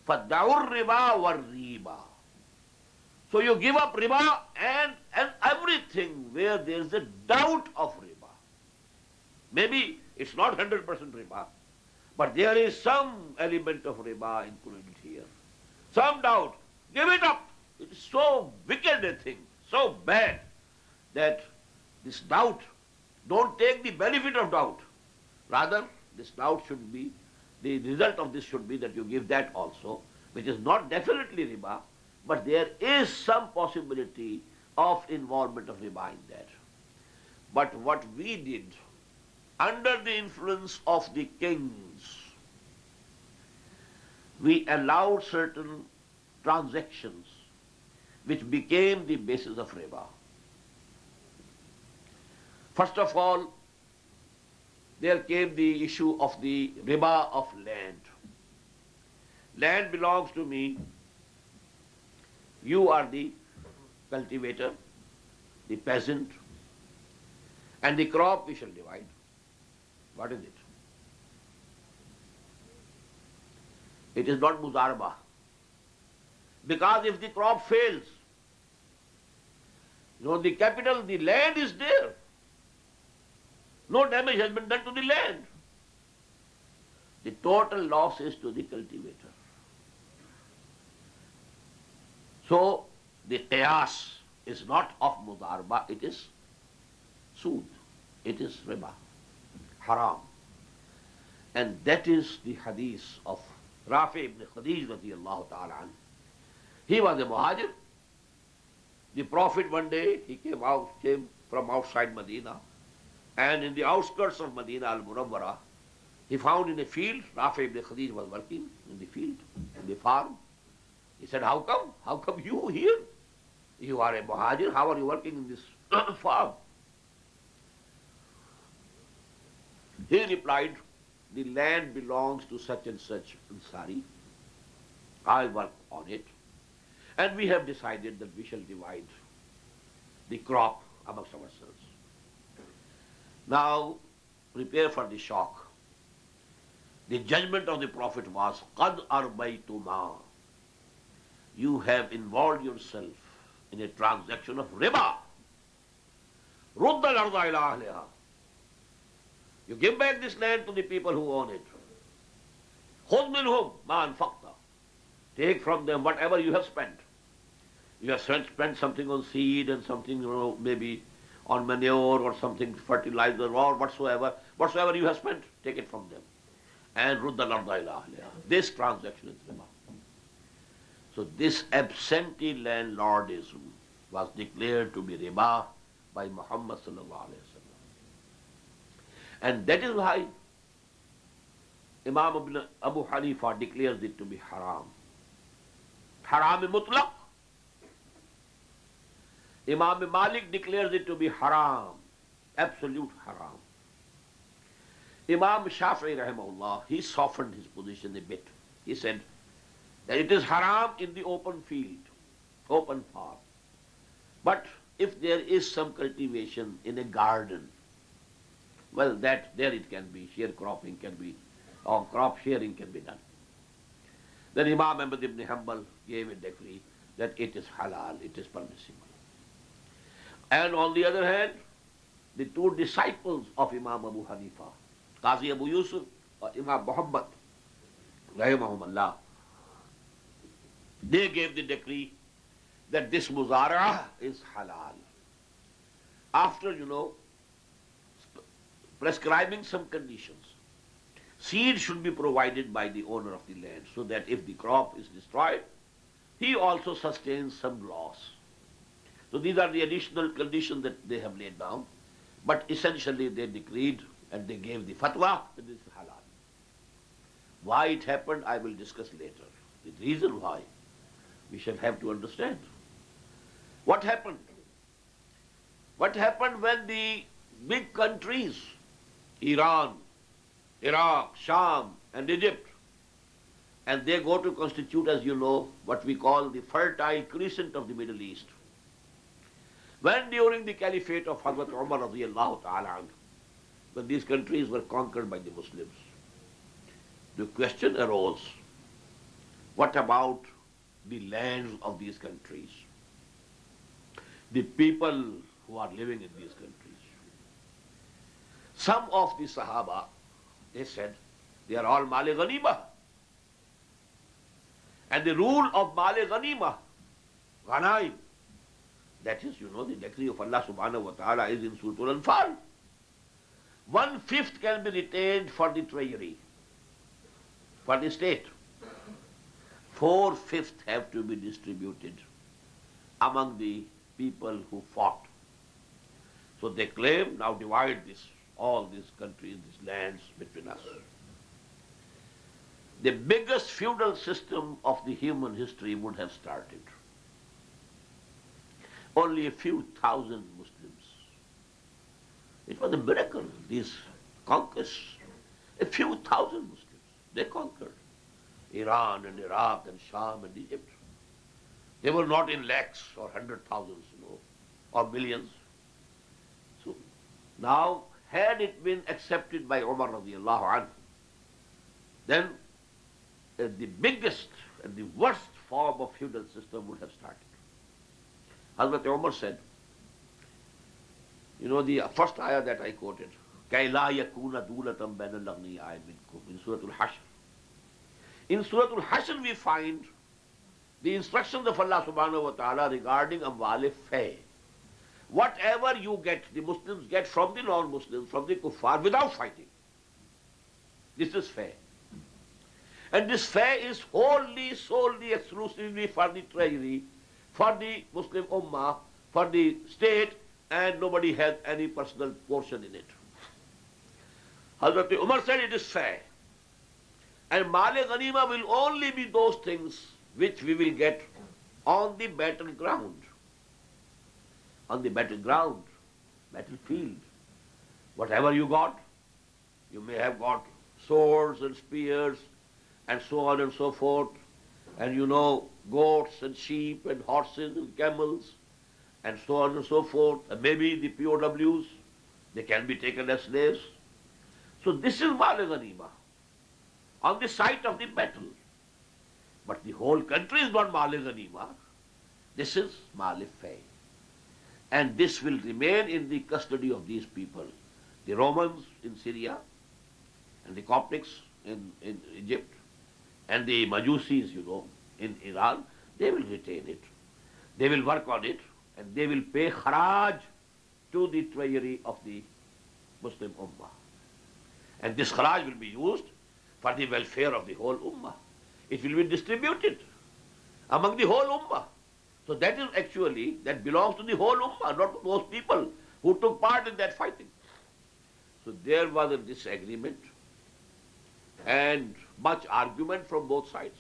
فَدَعُوا الرِّبَا وَالرِّيبَا. So you give up riba and everything where there is a doubt of riba. Maybe it's not 100% riba, but there is some element of riba included here. Some doubt. Give it up. It is so wicked a thing, so bad, that this doubt, don't take the benefit of doubt. Rather, this doubt should be, the result of this should be that you give that also, which is not definitely riba, but there is some possibility of involvement of riba in that. But what we did, under the influence of the kings, we allowed certain transactions which became the basis of riba. First of all, there came the issue of the riba of land. Land belongs to me. You are the cultivator, the peasant, and the crop we shall divide. What is it? It is not muzaraba. Because if the crop fails, the capital, the land is there. No damage has been done to the land. The total loss is to the cultivator. So the qiyas is not of mudarba, it is sood, it is riba, haram. And that is the hadith of Rafi ibn Khadij radiyallahu ta'ala anhu. He was a muhajir. The Prophet one day, he came from outside Medina, and in the outskirts of Medina al-Munawwara, he found in a field, Rafi ibn Khadij was working in the field, in the farm. He said, how come? How come you here? You are a muhajir, how are you working in this farm? He replied, the land belongs to such and such Ansari. I'll work on it. And we have decided that we shall divide the crop amongst ourselves. Now, prepare for the shock. The judgment of the Prophet was, قَدْ أَرْبَيْتُمَا. You have involved yourself in a transaction of riba. رُدَّ الْأَرْضَ إِلَىٰ أَهْلِهَا. You give back this land to the people who own it. خُذْ مِنْهُمْ مَا أَنْفَقْتَ. Take from them whatever you have spent. You have spent something on seed and something, maybe on manure or something, fertilizer or whatsoever. Whatsoever you have spent, take it from them. And رُدَّ الْأَرْضَ إِلَىٰ أَهْلِهَا. This transaction is riba. So this absentee landlordism was declared to be riba by Muhammad sallallahu alaihi wasallam. And that is why Imam Abu Hanifa declares it to be haram. Haram mutlaq. Imam Malik declares it to be haram, absolute haram. Imam Shafi'i rahimahullah, he softened his position a bit. He said that it is haram in the open field, open farm. But if there is some cultivation in a garden, well, there it can be, sharecropping can be, or crop sharing can be done. Then Imam Ahmed ibn Hanbal gave a decree that it is halal, it is permissible. And on the other hand, the two disciples of Imam Abu Hanifa, Qazi Abu Yusuf or Imam Muhammad, rahimahumullah, they gave the decree that this muzara is halal. After, prescribing some conditions. Seed should be provided by the owner of the land so that if the crop is destroyed, he also sustains some loss. So these are the additional conditions that they have laid down. But essentially they decreed and they gave the fatwa that this is halal. Why it happened, I will discuss later. The reason why, we shall have to understand. What happened? What happened when the big countries, Iran, Iraq, Sham, and Egypt, and they go to constitute, as you know, what we call the fertile crescent of the Middle East. When during the caliphate of Hazrat Umar radiyallahu ta'ala anhu, when these countries were conquered by the Muslims, the question arose, what about the lands of these countries? The people who are living in these countries. Some of the Sahaba, they said, they are all Male Ghanima. And the rule of Male Ghanima, Ghanaim, that is, the decree of Allah subhanahu wa ta'ala is in Surah Al-Anfal. 1/5 can be retained for the treasury, for the state. 4/5 have to be distributed among the people who fought. So they claim, now divide all these countries, these lands between us. The biggest feudal system of the human history would have started. Only a few thousand Muslims. It was a miracle, these conquests. A few thousand Muslims. They conquered Iran and Iraq and Sham and Egypt. They were not in lakhs or 100,000s, or millions. So now, had it been accepted by Umar radiallahu anhu, then the biggest and the worst form of feudal system would have started. Hazrat Umar said, the first ayah that I quoted, كَيْ لَا يَكُونَ دُولَةً بَيْنَ الْأَغْنِيَاءِ مِنْكُمْ in Surah Al-Hashr. In Surah Al-Hashr we find the instructions of Allah subhanahu wa ta'ala regarding amwal fay. Whatever you get, the Muslims get from the non-Muslims, from the kuffar, without fighting. This is fay. And this fay is wholly, solely, exclusively for the treasury, for the Muslim ummah, for the state, and nobody has any personal portion in it. Hazrat Umar said it is fay. And Male Ghanima will only be those things which we will get on the battleground. On the battleground, battlefield. Whatever you got, you may have got swords and spears and so on and so forth, and you know, goats and sheep and horses and camels and so on and so forth, and maybe the POWs, they can be taken as slaves. So this is Male Ghanima, on the site of the battle. But the whole country is not Male Ghanima. This is Male Fay. And this will remain in the custody of these people. The Romans in Syria, and the Coptics in Egypt, and the Majusis, you know, in Iran, they will retain it. They will work on it, and they will pay kharaj to the treasury of the Muslim Ummah. And this kharaj will be used for the welfare of the whole Ummah. It will be distributed among the whole Ummah. So that is actually, that belongs to the whole Ummah, not to those people who took part in that fighting. So there was a disagreement and much argument from both sides.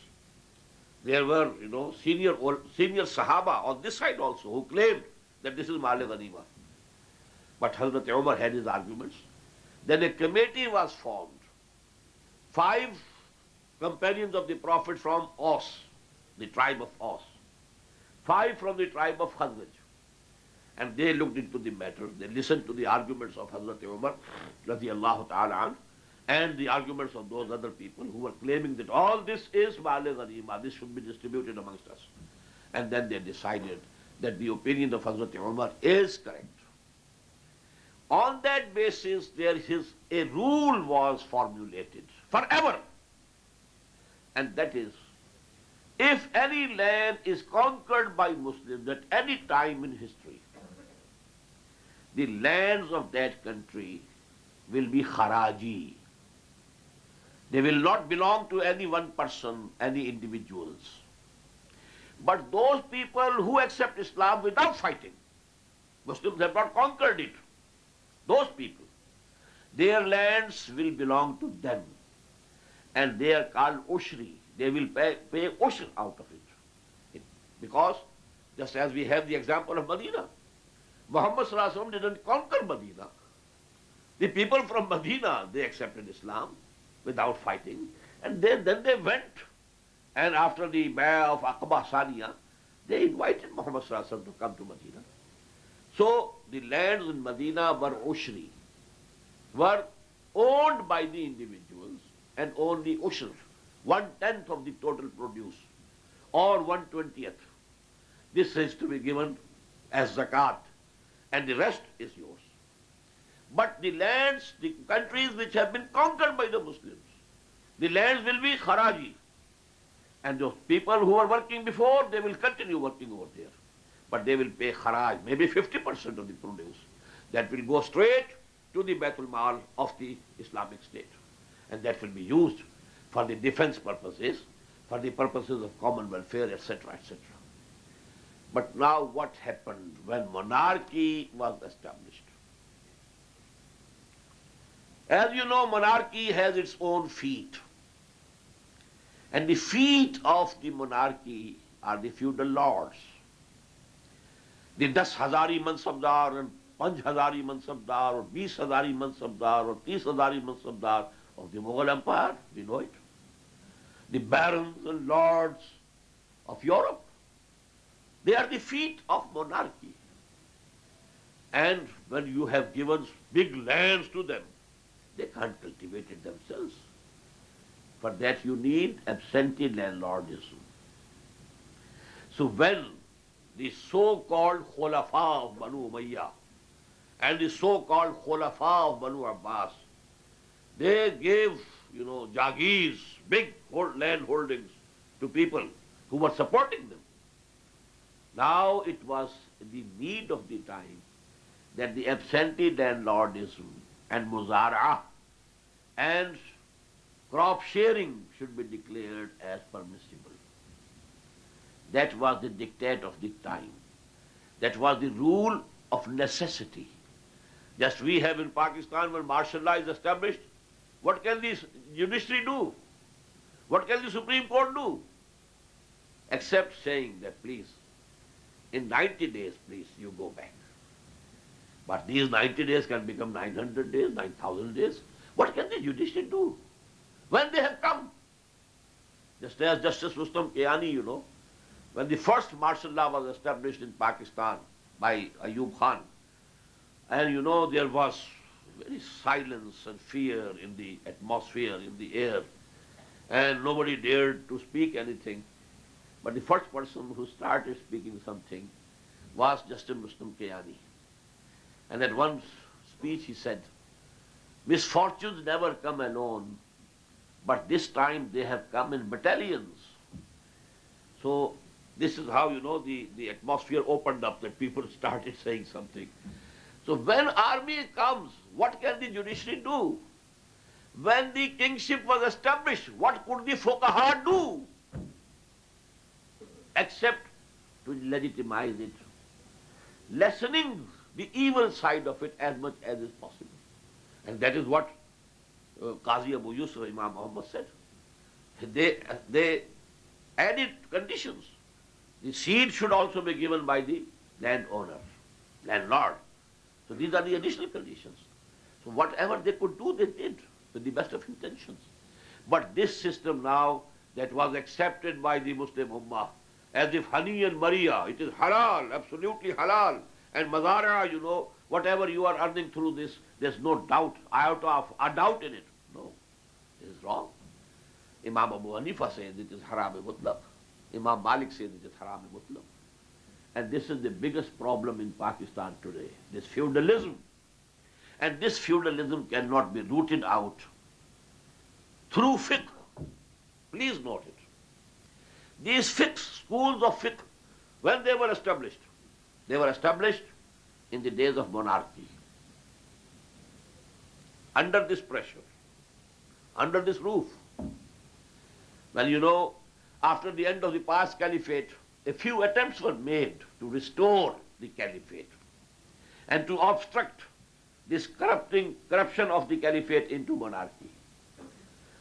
There were, you know, senior Sahaba on this side also who claimed that this is Male Ghanima. But Hazrat Umar had his arguments. Then a committee was formed. 5 companions of the Prophet from Aus, the tribe of Aus. 5 from the tribe of Khazraj. And they looked into the matter. They listened to the arguments of Hazrat Umar, radiyallahu ta'ala an, and the arguments of those other people who were claiming that all this is Male Ghanima, this should be distributed amongst us. And then they decided that the opinion of Hazrat Umar is correct. On that basis, a rule was formulated forever. And that is, if any land is conquered by Muslims at any time in history, the lands of that country will be kharaji. They will not belong to any one person, any individuals. But those people who accept Islam without fighting, Muslims have not conquered it, those people, their lands will belong to them. And they are called ushri. They will pay ushr out of it. Because, just as we have the example of Medina, Muhammad sallallahu alaihi wasallam didn't conquer Medina. The people from Medina, they accepted Islam without fighting. And then they went. And after the Bay'ah of Aqaba Saniya, they invited Muhammad sallallahu alaihi wasallam to come to Medina. So, the lands in Medina were ushri, were owned by the individuals, and only ushr, 1/10 of the total produce, or 1/20th. This is to be given as zakat, and the rest is yours. But the lands, the countries which have been conquered by the Muslims, the lands will be kharaji. And those people who are working before, they will continue working over there. But they will pay kharaj, maybe 50% of the produce. That will go straight to the Baitul Mal of the Islamic State. And that will be used for the defense purposes, for the purposes of common welfare, etc., etc. But now what happened when monarchy was established? As you know, monarchy has its own feet. And the feet of the monarchy are the feudal lords. The 10,000 mansabdar and 5,000 mansabdar or 20,000 mansabdar or 30,000 mansabdar of the Mughal Empire, we know it. The barons and lords of Europe, they are the feet of monarchy. And when you have given big lands to them, they can't cultivate it themselves. For that you need absentee landlordism. So when the so-called Khulafa of Banu Umayyah and the so-called Khulafa of Banu Abbas, they gave, jagirs, big land holdings to people who were supporting them. Now it was the need of the time that the absentee landlordism and muzara and crop sharing should be declared as permissible. That was the dictate of the time. That was the rule of necessity. Just we have in Pakistan, when martial law is established, what can the judiciary do? What can the Supreme Court do? Except saying that please, in 90 days, please, you go back. But these 90 days can become 900 days, 9,000 days. What can the judiciary do when they have come? Just as Justice Rustam Kiani, when the first martial law was established in Pakistan by Ayub Khan, and there was very silence and fear in the atmosphere, in the air, and nobody dared to speak anything. But the first person who started speaking something was Justice Rustam Kiani. And at one speech he said, misfortunes never come alone, but this time they have come in battalions. So this is how, the atmosphere opened up, that people started saying something. So when army comes, what can the judiciary do? When the kingship was established, what could the fuqaha do? Except to legitimize it, lessening the evil side of it as much as is possible. And that is what Qazi Abu Yusuf Imam Muhammad said. They added conditions. The seed should also be given by the landowner, landlord. So these are the additional conditions. So whatever they could do, they did with the best of intentions. But this system now that was accepted by the Muslim Ummah, as if honey and Maria, it is halal, absolutely halal. And mazara, whatever you are earning through this, there's no doubt, iota of a doubt in it. No, it is wrong. Imam Abu Hanifa says it is haram-e-mutlaq. Imam Malik says it is haram-e-mutlaq. And this is the biggest problem in Pakistan today, this feudalism. And this feudalism cannot be rooted out through fiqh. Please note it. These fiqh, schools of fiqh, when they were established in the days of monarchy. Under this pressure, under this roof. Well, after the end of the past caliphate, a few attempts were made to restore the caliphate and to obstruct this corruption of the caliphate into monarchy.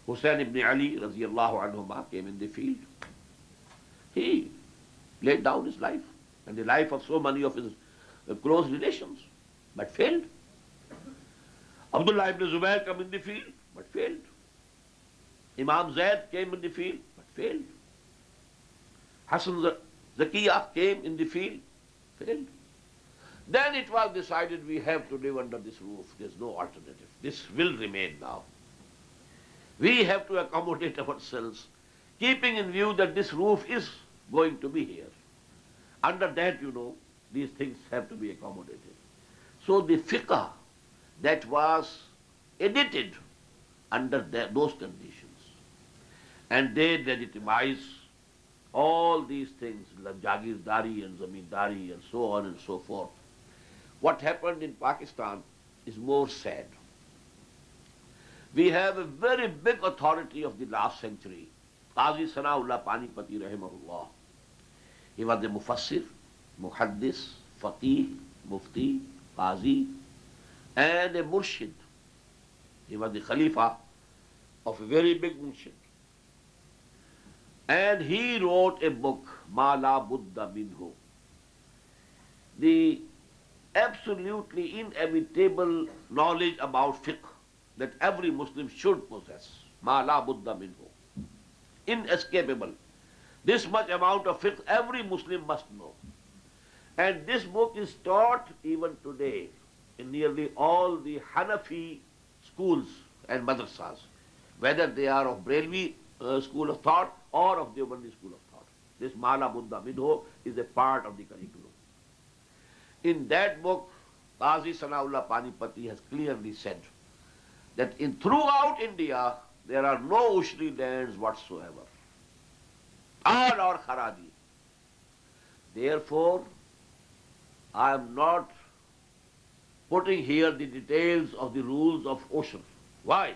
Hussain ibn Ali radiallahu anhuma came in the field. He laid down his life and the life of so many of his close relations, but failed. Abdullah ibn Zubayr came in the field, but failed. Imam Zaid came in the field, but failed. Hassan Zakiyah came in the field, failed. Then it was decided we have to live under this roof. There's no alternative. This will remain now. We have to accommodate ourselves, keeping in view that this roof is going to be here. Under that, these things have to be accommodated. So the fiqh that was edited under those conditions, and they legitimize all these things, like Jagirdari and Zamindari and so on and so forth. What happened in Pakistan is more sad. We have a very big authority of the last century, Qazi Sanaullah Panipati rahimahullah. He was a mufassir, muhaddis, faqih, mufti, qazi, and a murshid. He was the khalifa of a very big murshid. And he wrote a book, Ma la Buddha minhu. The absolutely inevitable knowledge about fiqh that every Muslim should possess. Ma la Buddha minhu. Inescapable. This much amount of fiqh every Muslim must know. And this book is taught even today in nearly all the Hanafi schools and madrasas, whether they are of Brelvi school of thought or of Deobandi school of thought. This Ma la Buddha minhu is a part of the curriculum. In that book, Qazi Sanaullah Panipati has clearly said that throughout India, there are no ushri lands whatsoever. all are kharaji. Therefore, I am not putting here the details of the rules of Ushr. Why?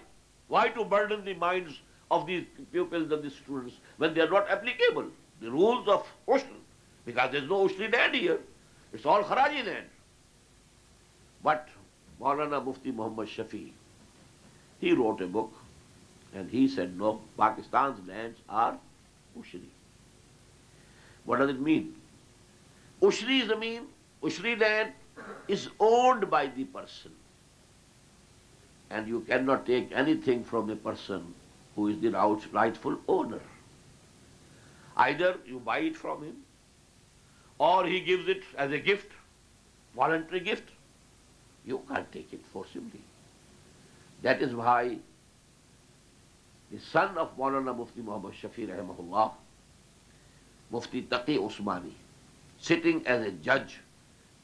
Why to burden the minds of these pupils and the students when they are not applicable? The rules of Ushr, because there is no Ushri land here. It's all kharaji land. But Maulana Mufti Muhammad Shafi, he wrote a book and he said, no, Pakistan's lands are Ushri. What does it mean? Ushri Zameen, Ushri land is owned by the person. And you cannot take anything from a person who is the rightful owner. Either you buy it from him, or he gives it as a gift, voluntary gift. You can't take it forcibly. That is why the son of Maulana Mufti Muhammad Shafi rahimahullah, Mufti Taqi Usmani, sitting as a judge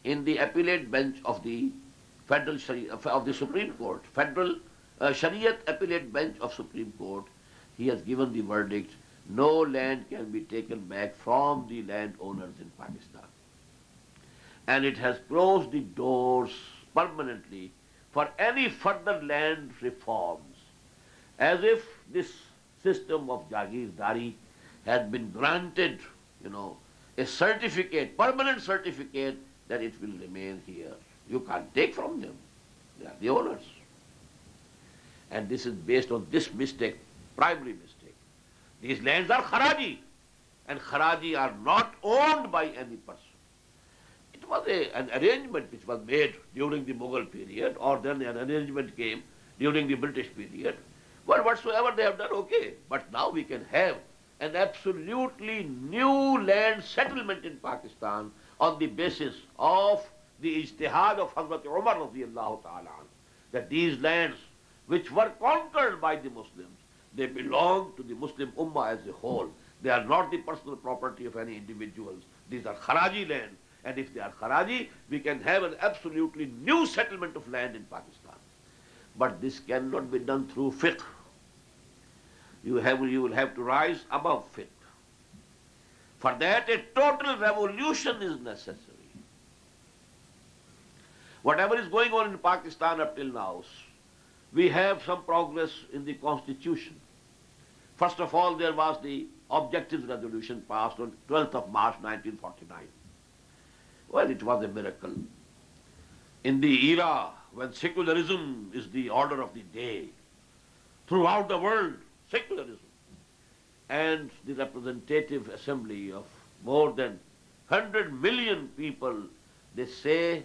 in the appellate bench of the Federal of the Supreme Court, Federal Shariat appellate bench of Supreme Court, he has given the verdict, no land can be taken back from the landowners in Pakistan. And it has closed the doors permanently for any further land reforms, as if this system of Jagirdari had been granted, a certificate, permanent certificate that it will remain here. You can't take from them. They are the owners. And this is based on this mistake, primary mistake. These lands are kharaji, and kharaji are not owned by any person. It was an arrangement which was made during the Mughal period, or then an arrangement came during the British period. Well, whatsoever they have done, okay. But now we can have an absolutely new land settlement in Pakistan on the basis of the ijtihad of Hazrat Umar radiallahu ta'ala, that these lands which were conquered by the Muslims, they belong to the Muslim Ummah as a whole. They are not the personal property of any individuals. These are kharaji land. And if they are kharaji, we can have an absolutely new settlement of land in Pakistan. But this cannot be done through fiqh. You will have to rise above fiqh. For that, a total revolution is necessary. Whatever is going on in Pakistan up till now, we have some progress in the constitution. First of all, there was the objective resolution passed on 12th of March 1949. Well, it was a miracle. In the era when secularism is the order of the day, throughout the world, secularism, and the representative assembly of more than 100 million people, they say,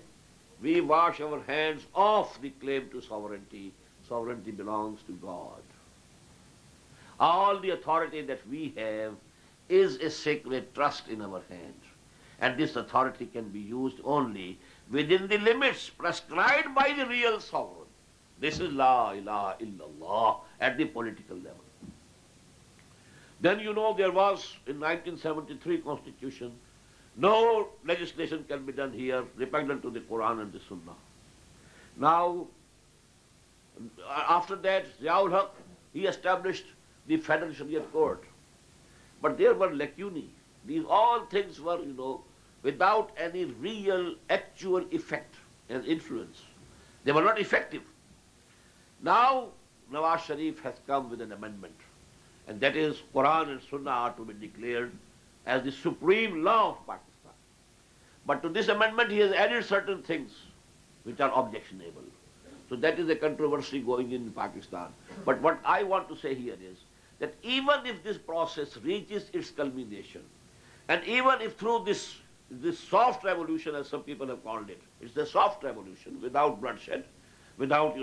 we wash our hands off the claim to sovereignty. Sovereignty belongs to God. All the authority that we have is a sacred trust in our hands. And this authority can be used only within the limits prescribed by the real sovereign. This is La ilaha illallah at the political level. Then there was in 1973 constitution, no legislation can be done here repugnant to the Quran and the Sunnah. Now, after that, Ziaul Haq, he established the Federal Shariat Court. But there were lacunae. These all things were, without any real, actual effect and influence. They were not effective. Now, Nawaz Sharif has come with an amendment. And that is, Quran and Sunnah are to be declared as the supreme law of Pakistan. But to this amendment, he has added certain things which are objectionable. So that is a controversy going in Pakistan. But what I want to say here is that even if this process reaches its culmination, and even if through this soft revolution, as some people have called it, it's a soft revolution without bloodshed, without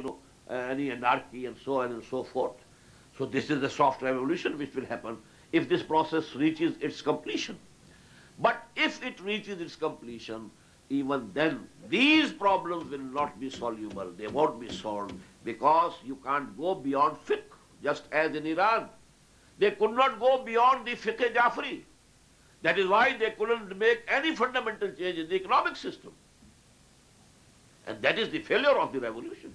any anarchy and so on and so forth. So this is the soft revolution which will happen if this process reaches its completion. But if it reaches its completion, even then, these problems will not be soluble. They won't be solved because you can't go beyond fiqh, just as in Iran. They could not go beyond the fiqh Jafri. That is why they couldn't make any fundamental change in the economic system. And that is the failure of the revolution.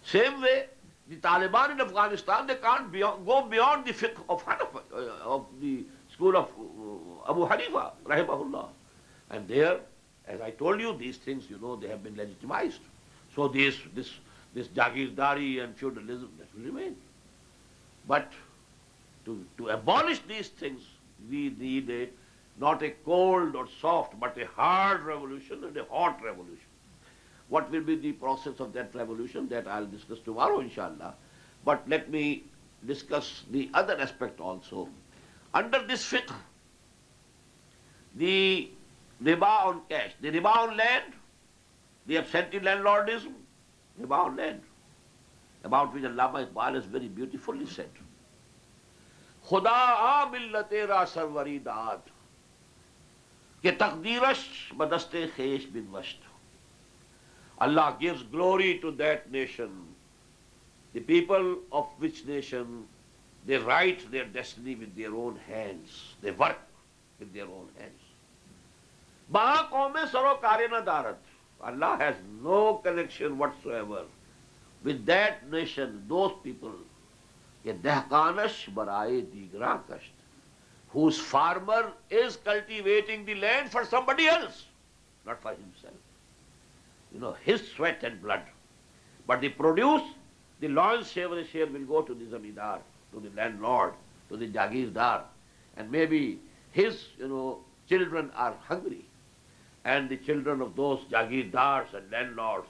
Same way, the Taliban in Afghanistan, they can't go beyond the fiqh of the school of Abu Hanifa, rahimahullah. And there, as I told you, these things, they have been legitimized. So this Jagirdari and feudalism, that will remain. But to abolish these things, we need not a cold or soft, but a hard revolution and a hot revolution. What will be the process of that revolution? That I'll discuss tomorrow, inshallah. But let me discuss the other aspect also. Under this fiqh, the riba on cash, the riba on land, the absentee landlordism, riba on land, about which Allama Iqbal has very beautifully said. खुदा आ मिल्लत तेरा सरवरी दाद के तकदीरश बदस्ते खेश बिनवश्त. Allah gives glory to that nation, the people of which nation they write their destiny with their own hands, they work with their own hands. Baha qawme sarokare na darat. Allah has no connection whatsoever with that nation, those people, dehkanash baraye digra kasht, whose farmer is cultivating the land for somebody else, not for himself. His sweat and blood. But the produce, the lion's share will go to the zamindar, to the landlord, to the jagirdar. And maybe his, children are hungry. And the children of those jagirdars and landlords,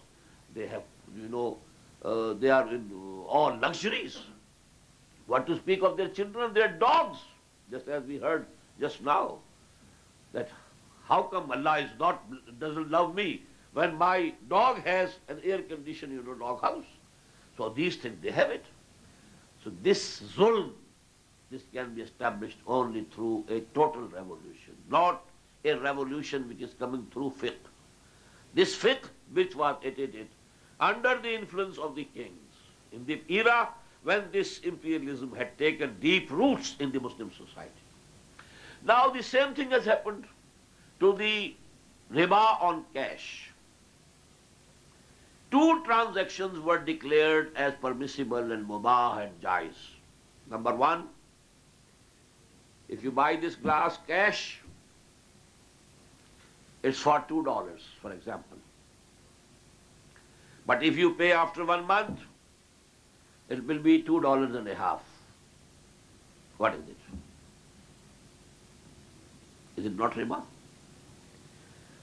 they have, they are in all luxuries. What to speak of their children? Their dogs, just as we heard just now. That how come Allah doesn't love me when my dog has an air-conditioned, dog house? So these things, they have it. So this zulm, this can be established only through a total revolution, not a revolution which is coming through fiqh. This fiqh, which was edited under the influence of the kings, in the era when this imperialism had taken deep roots in the Muslim society. Now the same thing has happened to the riba on cash. Two transactions were declared as permissible and mubah and jais. Number one, if you buy this glass cash, it's for $2, for example. But if you pay after 1 month, it will be $2.50. What is it? Is it not riba?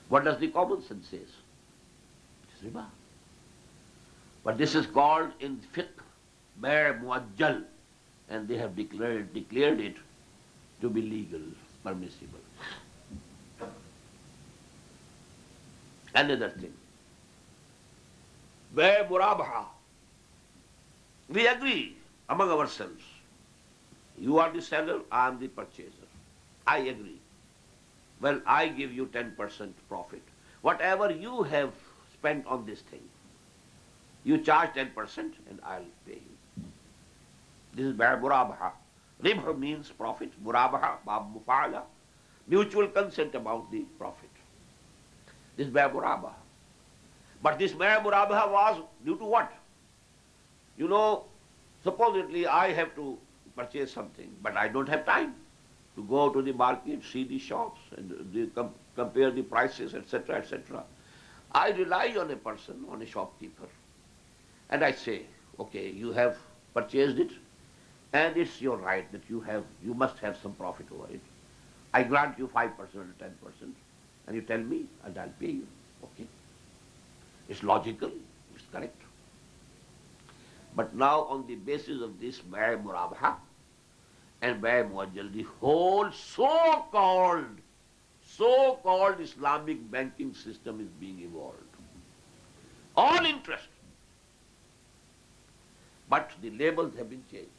What does the common sense say? It is riba. But this is called in fiqh bay' muajjal, and they have declared it to be legal, permissible. Another thing, bay' murabaha. We agree among ourselves. You are the seller, I am the purchaser. I agree. Well, I give you 10% profit. Whatever you have spent on this thing, you charge 10% and I'll pay you. This is bay' murabaha. Ribh means profit. Murabaha, bab mufa'ala, mutual consent about the profit. This is bay' murabaha. But this bay' murabaha was due to what? Supposedly I have to purchase something, but I don't have time to go to the market, see the shops, and compare the prices, etc., etc. I rely on a person, on a shopkeeper. And I say, okay, you have purchased it, and it's your right that you must have some profit over it. I grant you 5% or 10%, and you tell me, and I'll pay you. Okay. It's logical, it's correct. But now on the basis of this bay' murabaha and bay' muajjal, the whole so-called Islamic banking system is being evolved. All interest. But the labels have been changed.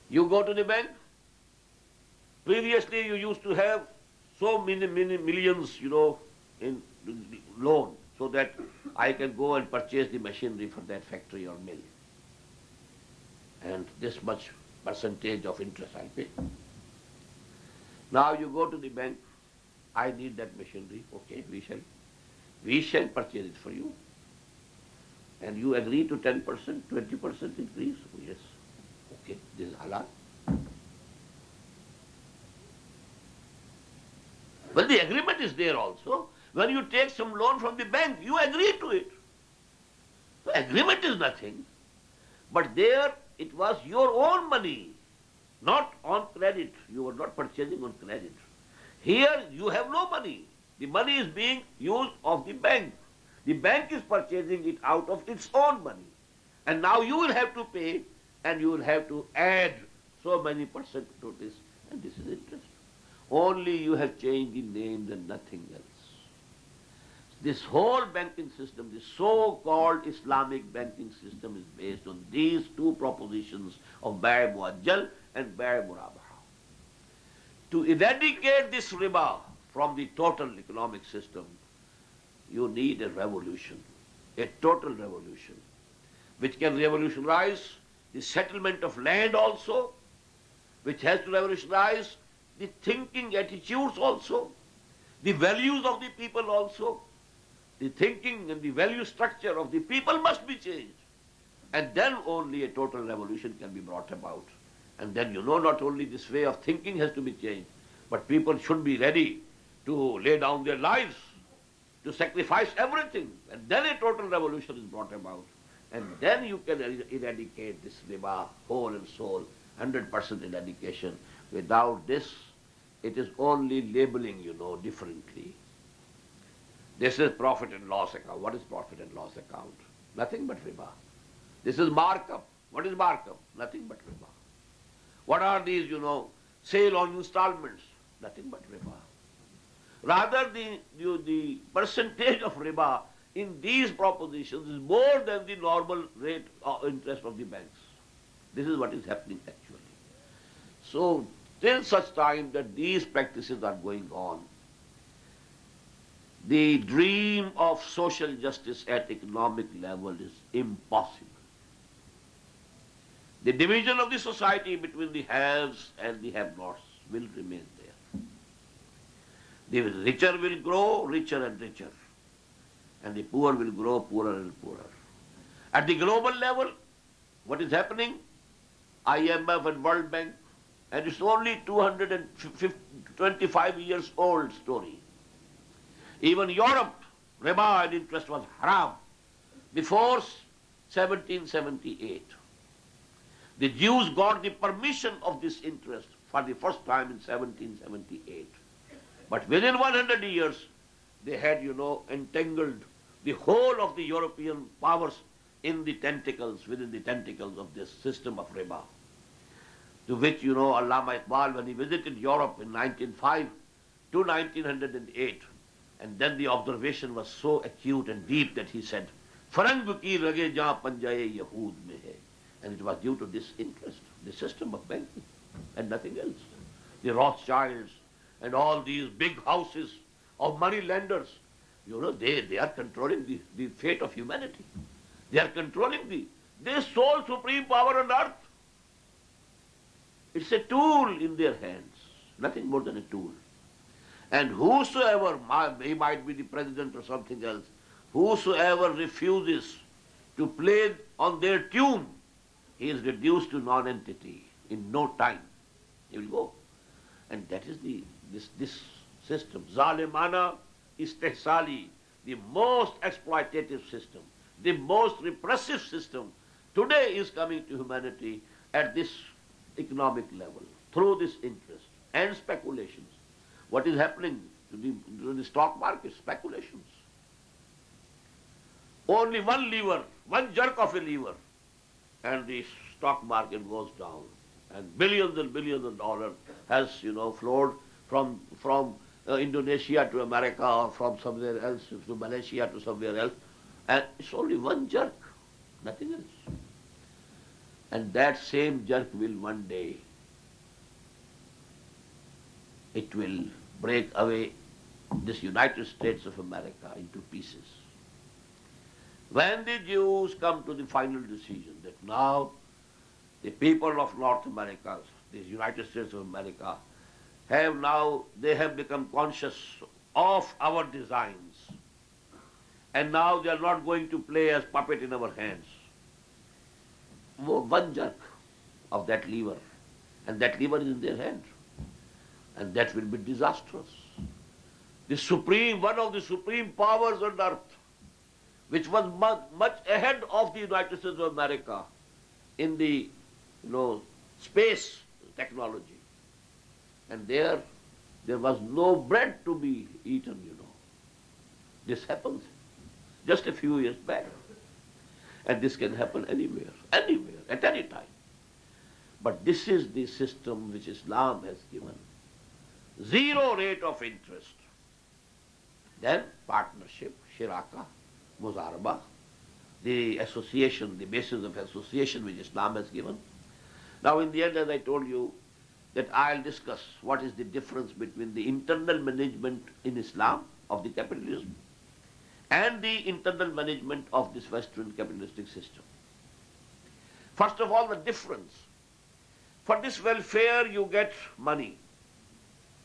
You go to the bank, previously you used to have so many millions, in loan, so that I can go and purchase the machinery for that factory or mill. And this much percentage of interest I pay. Now you go to the bank, I need that machinery, okay, we shall purchase it for you. And you agree to 10%, 20% increase? Oh, yes. Okay, this is halal. Well, the agreement is there also. When you take some loan from the bank, you agree to it. So agreement is nothing. But there it was your own money, not on credit. You were not purchasing on credit. Here you have no money. The money is being used of the bank. The bank is purchasing it out of its own money. And now you will have to pay, and you will have to add so many percent to this. And this is interest. Only you have changed the names and nothing else. This whole banking system, the so-called Islamic banking system, is based on these two propositions of Bai' Muajjal and Bai' Murabaha. To eradicate this riba from the total economic system, you need a revolution, a total revolution, which can revolutionize the settlement of land also, which has to revolutionize the thinking attitudes also, the values of the people also. The thinking and the value structure of the people must be changed. And then only a total revolution can be brought about. And then not only this way of thinking has to be changed, but people should be ready to lay down their lives, to sacrifice everything. And then a total revolution is brought about. And then you can eradicate this riba, whole and soul, 100% eradication. Without this, it is only labeling, differently. This is profit and loss account. What is profit and loss account? Nothing but riba. This is markup. What is markup? Nothing but riba. What are these, sale on installments? Nothing but riba. Rather, the percentage of riba in these propositions is more than the normal rate of interest of the banks. This is what is happening actually. So, till such time that these practices are going on, the dream of social justice at economic level is impossible. The division of the society between the haves and the have-nots will remain there. The richer will grow richer and richer, and the poor will grow poorer and poorer. At the global level, what is happening? IMF and World Bank, and it's only 225 years old story. Even Europe, riba and interest was haram before 1778. The Jews got the permission of this interest for the first time in 1778. But within 100 years, they had, entangled the whole of the European powers in the tentacles, within the tentacles of this system of riba. To which, Allama Iqbal, when he visited Europe in 1905 to 1908, and then the observation was so acute and deep that he said, Farang ki rage jahan panjaye Yahood mein hai. And it was due to this interest, the system of banking, and nothing else. The Rothschilds and all these big houses of money lenders, they are controlling the fate of humanity. They are controlling their sole supreme power on earth. It's a tool in their hands, nothing more than a tool. And whosoever, he might be the president or something else, whosoever refuses to play on their tune, he is reduced to non-entity in no time. He will go. And that is this system, Zalimana Istihsali, the most exploitative system, the most repressive system, today is coming to humanity at this economic level, through this interest and speculations. What is happening to the stock market? Speculations. Only one lever, one jerk of a lever, and the stock market goes down. And billions of dollars has, flowed from Indonesia to America, or from somewhere else to Malaysia to somewhere else. And it's only one jerk, nothing else. And that same jerk will one day, it will break away this United States of America into pieces. When the Jews come to the final decision that now the people of North America, the United States of America, they have become conscious of our designs. And now they are not going to play as puppet in our hands. One jerk of that lever, and that lever is in their hand. And that will be disastrous. one of the supreme powers on earth, which was much ahead of the United States of America in the, space technology. And there was no bread to be eaten. This happens just a few years back. And this can happen anywhere, at any time. But this is the system which Islam has given. Zero rate of interest. Then partnership, shiraka, muzaraba, the association, the basis of association which Islam has given. Now in the end, as I told you, that I'll discuss what is the difference between the internal management in Islam of the capitalism and the internal management of this Western capitalistic system. First of all, the difference. For this welfare, you get money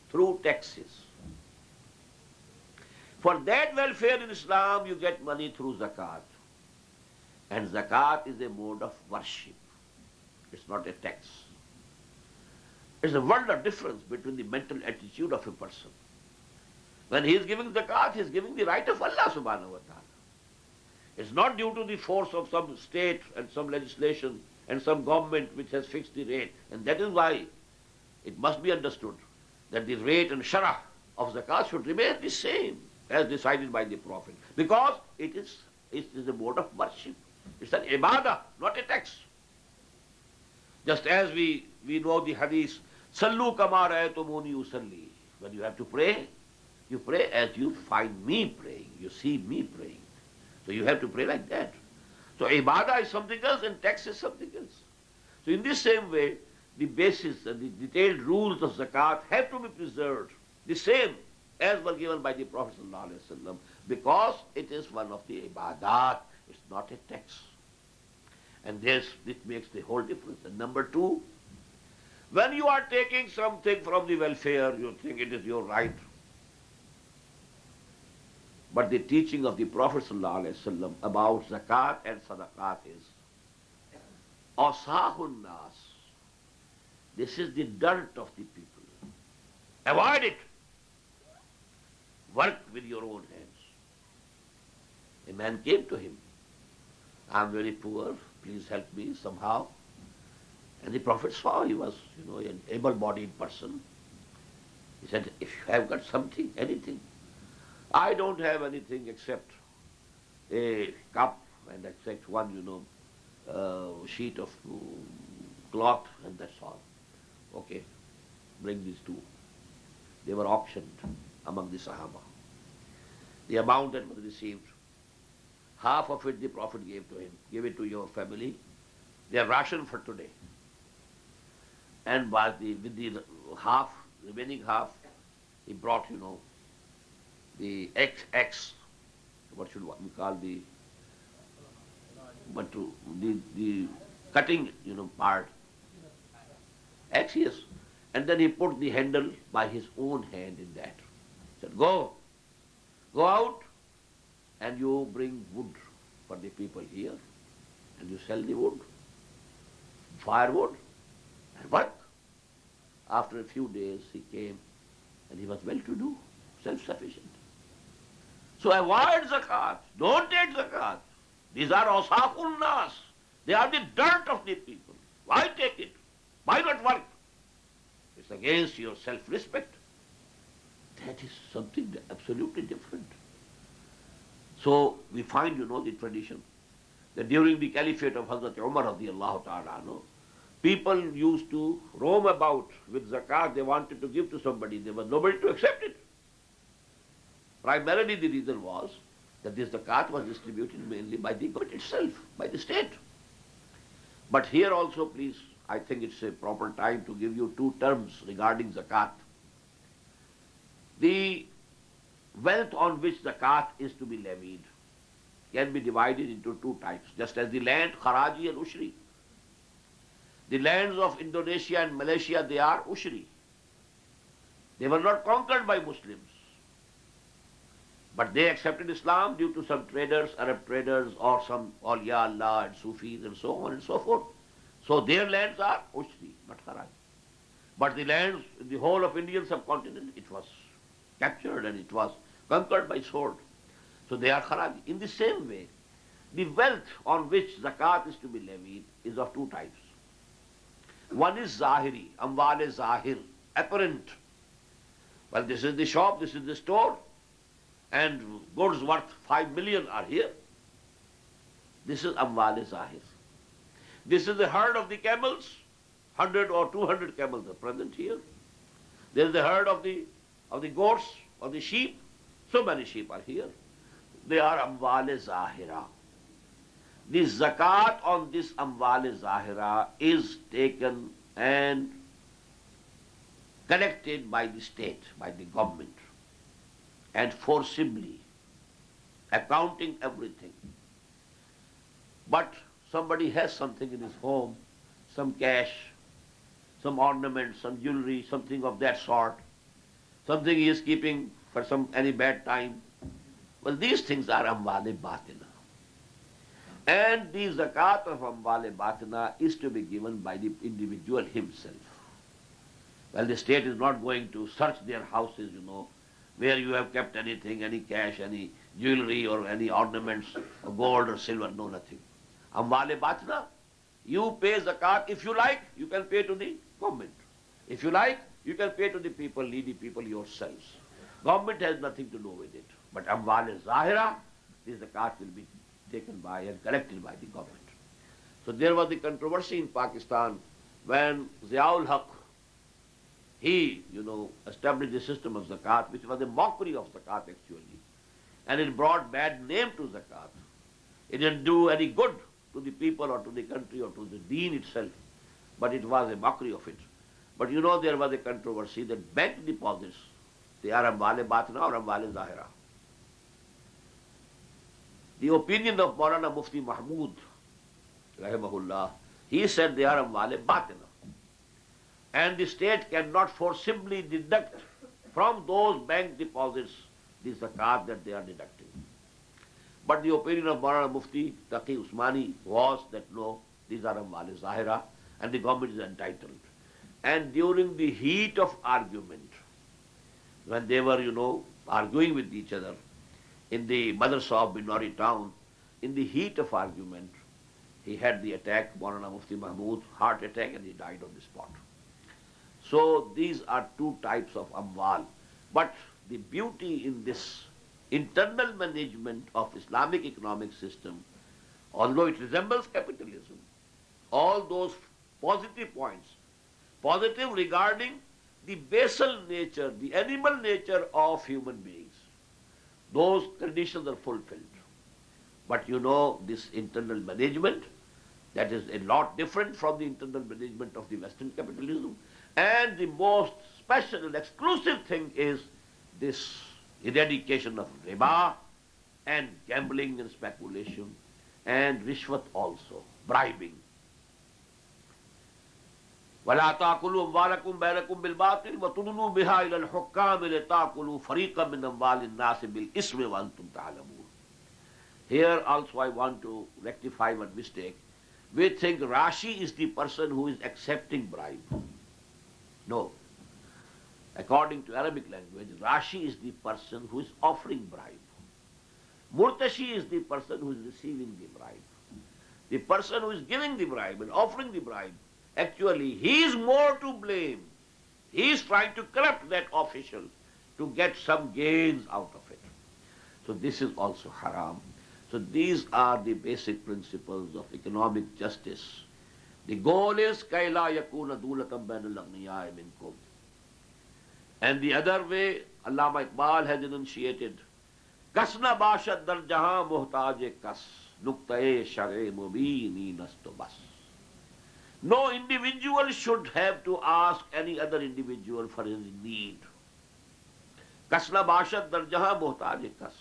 through taxes. For that welfare in Islam, you get money through zakat. And zakat is a mode of worship. It's not a tax. There's a world of difference between the mental attitude of a person. When he is giving zakat, he is giving the right of Allah subhanahu wa ta'ala. It's not due to the force of some state and some legislation and some government which has fixed the rate. And that is why it must be understood that the rate and shara of zakat should remain the same as decided by the Prophet. Because it is a mode of worship. It's an ibadah, not a tax. Just as we know the hadith, Sallu kama ra'aytumuni usalli. When you have to pray, you pray as you find me praying. You see me praying. So you have to pray like that. So ibadah is something else and tax is something else. So in this same way, the basis and the detailed rules of zakat have to be preserved, the same as were given by the Prophet ﷺ, because it is one of the ibadat. It's not a tax. And this makes the whole difference. And number two, when you are taking something from the welfare, you think it is your right. But the teaching of the Prophet ﷺ about zakat and sadaqat is asahun nas. This is the dirt of the people. Avoid it. Work with your own hands. A man came to him. I'm very poor. Please help me somehow. And the Prophet saw he was, an able-bodied person. He said, if you have got something, anything. I don't have anything except a cup and except one, sheet of cloth, and that's all. Okay, bring these two. They were auctioned among the Sahaba. The amount that was received, half of it the Prophet gave to him. Give it to your family. They are ration for today. And with the remaining half, he brought, the X, what should we call the cutting, part. X, yes. And then he put the handle by his own hand in that. He said, go out and you bring wood for the people here and you sell the wood, firewood, and work. After a few days he came and he was well-to-do, self-sufficient. So avoid zakat. Don't take zakat. These are asaful nas. They are the dirt of the people. Why take it? Why not work? It's against your self-respect. That is something absolutely different. So we find, the tradition that during the caliphate of Hazrat Umar radiallahu ta'ala, people used to roam about with zakat they wanted to give to somebody. There was nobody to accept it. Primarily the reason was that this zakat was distributed mainly by the government itself, by the state. But here also, please, I think it's a proper time to give you two terms regarding zakat. The wealth on which zakat is to be levied can be divided into two types, just as the land, kharaji and ushri. The lands of Indonesia and Malaysia, they are ushri. They were not conquered by Muslims. But they accepted Islam due to some traders, Arab traders, or some awliya Allah and Sufis and so on and so forth. So their lands are ushri, not haraj. But the lands, the whole of Indian subcontinent, it was captured and it was conquered by sword. So they are kharaj. In the same way, the wealth on which zakat is to be levied is of two types. One is zahiri, amwal zahir, apparent. Well, this is the shop, this is the store, and goods worth 5 million are here. This is amwal zahir. This is the herd of the camels, 100 or 200 camels are present here. There is the herd of the goats or the sheep, so many sheep are here. They are amwal zahira. The zakat on this amwal zahira is taken and collected by the state, by the government, and forcibly, accounting everything. But somebody has something in his home, some cash, some ornaments, some jewelry, something of that sort, something he is keeping for any bad time. Well, these things are amwal batina. And the zakat of amwal batina is to be given by the individual himself. Well, the state is not going to search their houses, where you have kept anything, any cash, any jewelry or any ornaments, or gold or silver, no, nothing. Amwal batina, you pay zakat. If you like, you can pay to the government. If you like, you can pay to the people, needy people yourselves. Government has nothing to do with it. But amwal zahira, the zakat will be taken by and collected by the government. So there was the controversy in Pakistan when Ziaul Haq, he, established the system of zakat, which was a mockery of zakat actually. And it brought bad name to zakat. It didn't do any good to the people or to the country or to the deen itself, but it was a mockery of it. But there was a controversy that bank deposits, they are amwal batina or amwal zahira. The opinion of Maulana Mufti Mahmud, rahimahullah, he said they are amwal batina. And the state cannot forcibly deduct from those bank deposits the zakat that they are deducting. But the opinion of Maulana Mufti Taqi Usmani was that no, these are amwal zahira and the government is entitled. And during the heat of argument, when they were, arguing with each other in the madrasa of Binori town, in the heat of argument, he had the attack, Maulana Mufti Mahmud, heart attack, and he died on the spot. So these are two types of amwal. But the beauty in this internal management of Islamic economic system, although it resembles capitalism, all those positive points, positive regarding the basal nature, the animal nature of human beings, those conditions are fulfilled. But this internal management, that is a lot different from the internal management of the Western capitalism. And the most special and exclusive thing is this eradication of riba and gambling and speculation and rishwat also, bribing. وَلَا تَأْكُلُوا أَمْوَالَكُمْ بَيْنَكُمْ بِالْبَاطِلِ وَتُدْلُوا بِهَا إِلَى الْحُكَّامِ لِتَأْكُلُوا فَرِيقًا مِنْ أَمْوَالِ النَّاسِ بِالْإِثْمِ وَأَنْتُمْ تَعْلَمُونَ. Here also I want to rectify one mistake. We think Rashi is the person who is accepting bribe. No. According to Arabic language, Rashi is the person who is offering bribe. Murtashi is the person who is receiving the bribe. The person who is giving the bribe and offering the bribe, actually, he is more to blame. He is trying to corrupt that official to get some gains out of it. So this is also haram. So these are the basic principles of economic justice. The goal is كَيْ لَا يَكُونَ دُولَةً بَيْنَ الْأَغْنِيَاءِ مِنْكُمْ. And the other way, Allama Iqbal has enunciated, کَسْ نَ بَاشَدْ دَرْ جَهاں مُحْتَاجِ کَسْ نُقْتَئِ شَرْعِ مُبِينِ نَسْتُ بَسْ. No individual should have to ask any other individual for his need. کَسْ نَ بَاشَدْ دَرْ جَهاں مُحْتَاجِ کَسْ.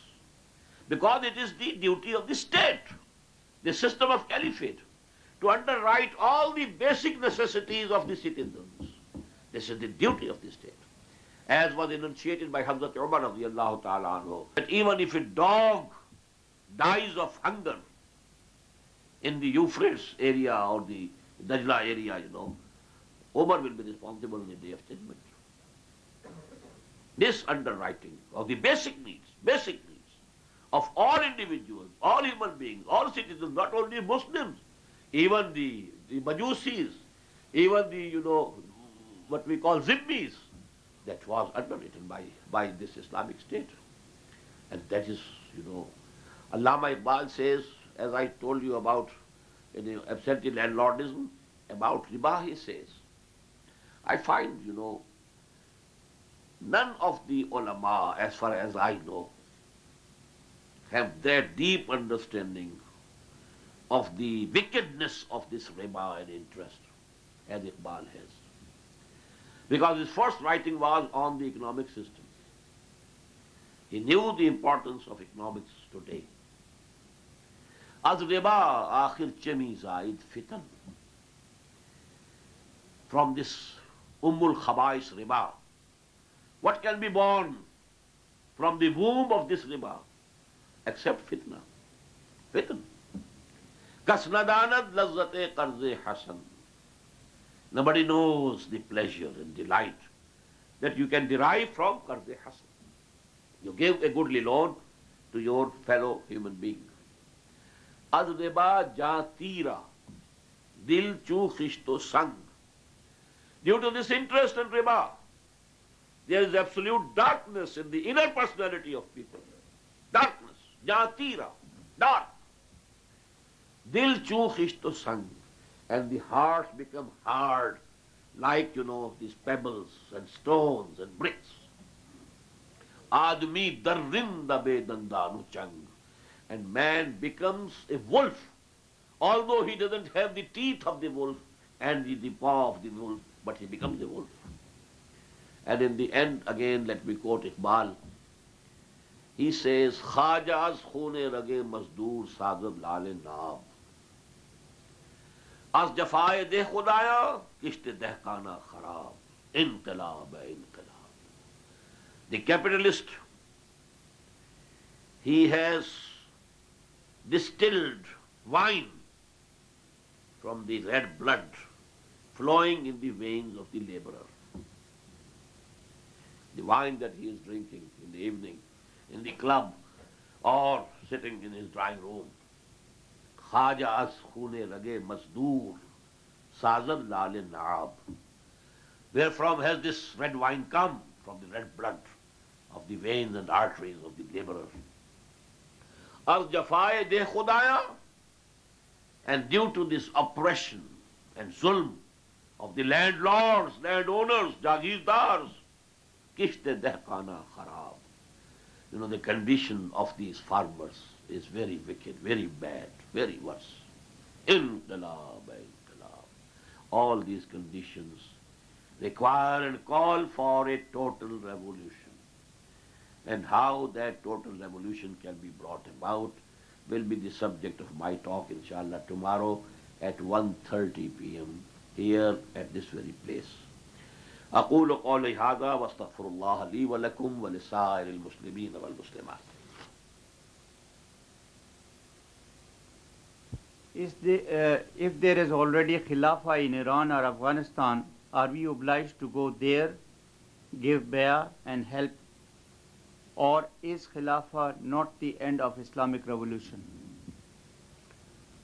Because it is the duty of the state, the system of caliphate, to underwrite all the basic necessities of the citizens. This is the duty of the state. As was enunciated by Hazrat Umar radiyallahu ta'ala anhu, that even if a dog dies of hunger in the Euphrates area or the Dajla area, Umar will be responsible on the Day of Judgment. this underwriting of the basic needs of all individuals, all human beings, all citizens, not only Muslims, even the Majusis, even the, what we call Zimmis, that was underwritten by this Islamic State. And that is, Allama Iqbal says, as I told you about absentee landlordism, about riba, he says, I find, none of the ulama, as far as I know, have that deep understanding of the wickedness of this riba and interest as Iqbal has. Because his first writing was on the economic system. He knew the importance of economics today. Az riba akhir chemi zaid fitan. From this Ummul Khabais riba, what can be born from the womb of this riba except fitna? Fitan. Kasnadanat lazzate qarze hasan. Nobody knows the pleasure and delight that you can derive from qarze hasan. You give a goodly loan to your fellow human being. Az riba ja tira, dil chu khishto sang. Due to this interest in riba, there is absolute darkness in the inner personality of people. Darkness, jatira, dark. Dil chu khishto sang. And the hearts become hard, like, these pebbles and stones and bricks. Admi darrinda be dandanu chang. And man becomes a wolf, although he doesn't have the teeth of the wolf and the paw of the wolf, but he becomes a wolf. And in the end, again, let me quote Iqbal. He says, Khaja's khune rage mazdoor sadad lale naab. Az jafaye deh khudaya, kishte dehkana kharab. Inqilab hai inqilab. The capitalist, he has distilled wine from the red blood flowing in the veins of the laborer. The wine that he is drinking in the evening, in the club, or sitting in his drawing room. Khaja as khune rage mazdoor, sazad lale naab. Wherefrom has this red wine come? From the red blood of the veins and arteries of the laborer. Az jafaye de khudaya, and due to this oppression and zulm of the landlords, landowners, jagirdars, kishte dehkana kharab. The condition of these farmers is very wicked, very bad, very worse. Inqilab, inqilab. All these conditions require and call for a total revolution. And how that total revolution can be brought about will be the subject of my talk, inshallah, tomorrow at 1:30 p.m. here at this very place. أقول قولي هذا واستغفر الله لي ولكم ولسائر المسلمين والمسلمات. If there is already Khilafah in Iran or Afghanistan, are we obliged to go there, give bay'ah and help? Or is Khilafah not the end of Islamic revolution?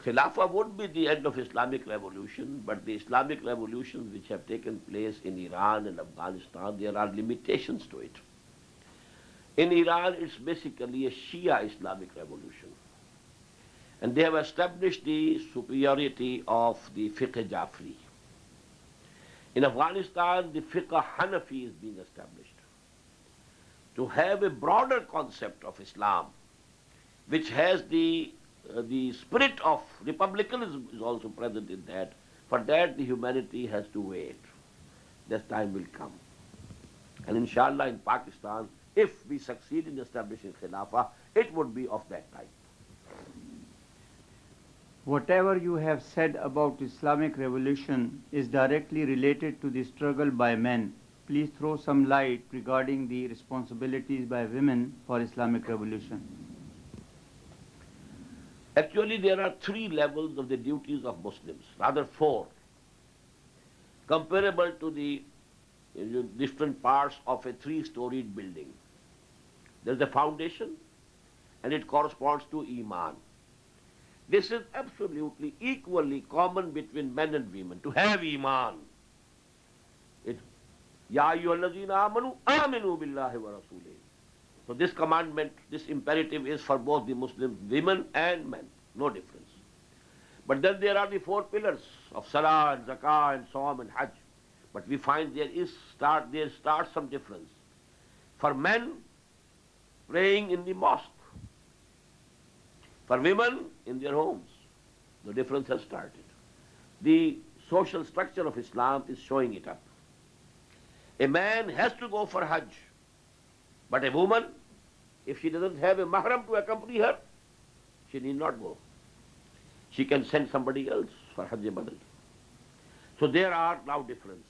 Khilafah would be the end of Islamic revolution, but the Islamic revolutions which have taken place in Iran and Afghanistan, there are limitations to it. In Iran, it's basically a Shia Islamic revolution. And they have established the superiority of the fiqh Jafri. In Afghanistan, the fiqh Hanafi is being established. To have a broader concept of Islam, which has the spirit of republicanism is also present in that. For that, the humanity has to wait. That time will come. And inshallah, in Pakistan, if we succeed in establishing Khilafah, it would be of that type. Whatever you have said about Islamic revolution is directly related to the struggle by men. Please throw some light regarding the responsibilities by women for Islamic revolution. Actually, there are 3 levels of the duties of Muslims, rather 4, comparable to the different parts of a three-storied building. There's the foundation, and it corresponds to Iman. This is absolutely equally common between men and women, to have Iman. Ya ayyuhallazina amanu, aminu billahi wa rasulihi. So this commandment, this imperative is for both the Muslim women and men, no difference. But then there are the four pillars of Salah and Zakah and Sawm and Hajj. But we find there starts some difference. For men, praying in the mosque. For women, in their homes. The difference has started. The social structure of Islam is showing it up. A man has to go for Hajj. But a woman, if she doesn't have a mahram to accompany her, she need not go. She can send somebody else for Hajj Badal. So there are now differences.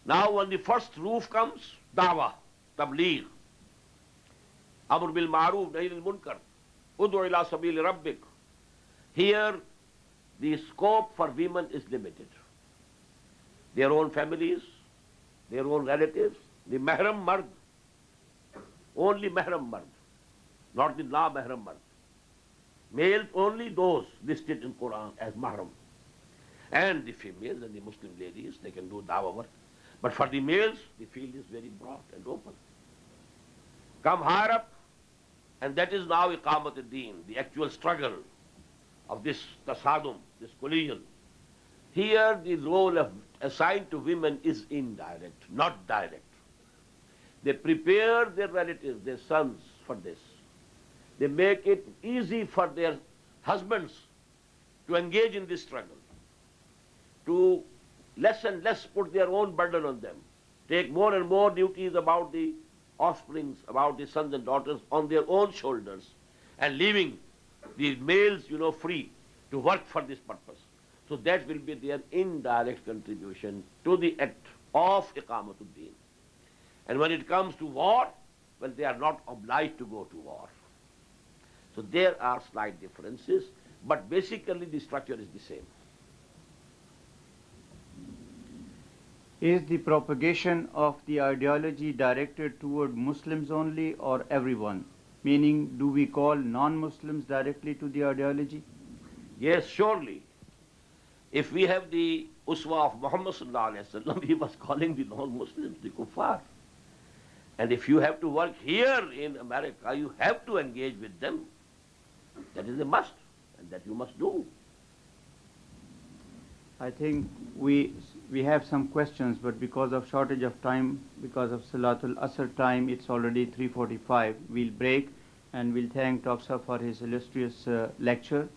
Now when the first roof comes, da'wah, tabligh, amr bil ma'ruf, nahy anil munkar, ud'u ila sabili rabbik. Here the scope for women is limited. Their own families, their own relatives, the mahram mard, only mahram mard, not the la mahram mard. Males only those listed in Quran as mahram. And the females and the Muslim ladies, they can do dawah work. But for the males, the field is very broad and open. Come higher up, and that is now iqamat ad-deen, the actual struggle of this tasadum, this collision. Here the role assigned to women is indirect, not direct. They prepare their relatives, their sons for this. They make it easy for their husbands to engage in this struggle, to less and less put their own burden on them, take more and more duties about the offsprings, about the sons and daughters on their own shoulders, and leaving the males, free to work for this purpose. So that will be their indirect contribution to the act of iqamatuddin. And when it comes to war, well, they are not obliged to go to war. So there are slight differences, but basically the structure is the same. Is the propagation of the ideology directed toward Muslims only or everyone? Meaning, do we call non-Muslims directly to the ideology? Yes, surely. If we have the uswa of Muhammad sallallahu alaihi wasallam, he was calling the non-Muslims the kuffar. And if you have to work here in America, you have to engage with them. That is a must, and that you must do. I think we have some questions, but because of shortage of time, because of Salatul Asr time, it's already 3:45. We'll break and we'll thank Dr. for his illustrious lecture.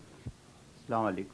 Assalamu alaikum.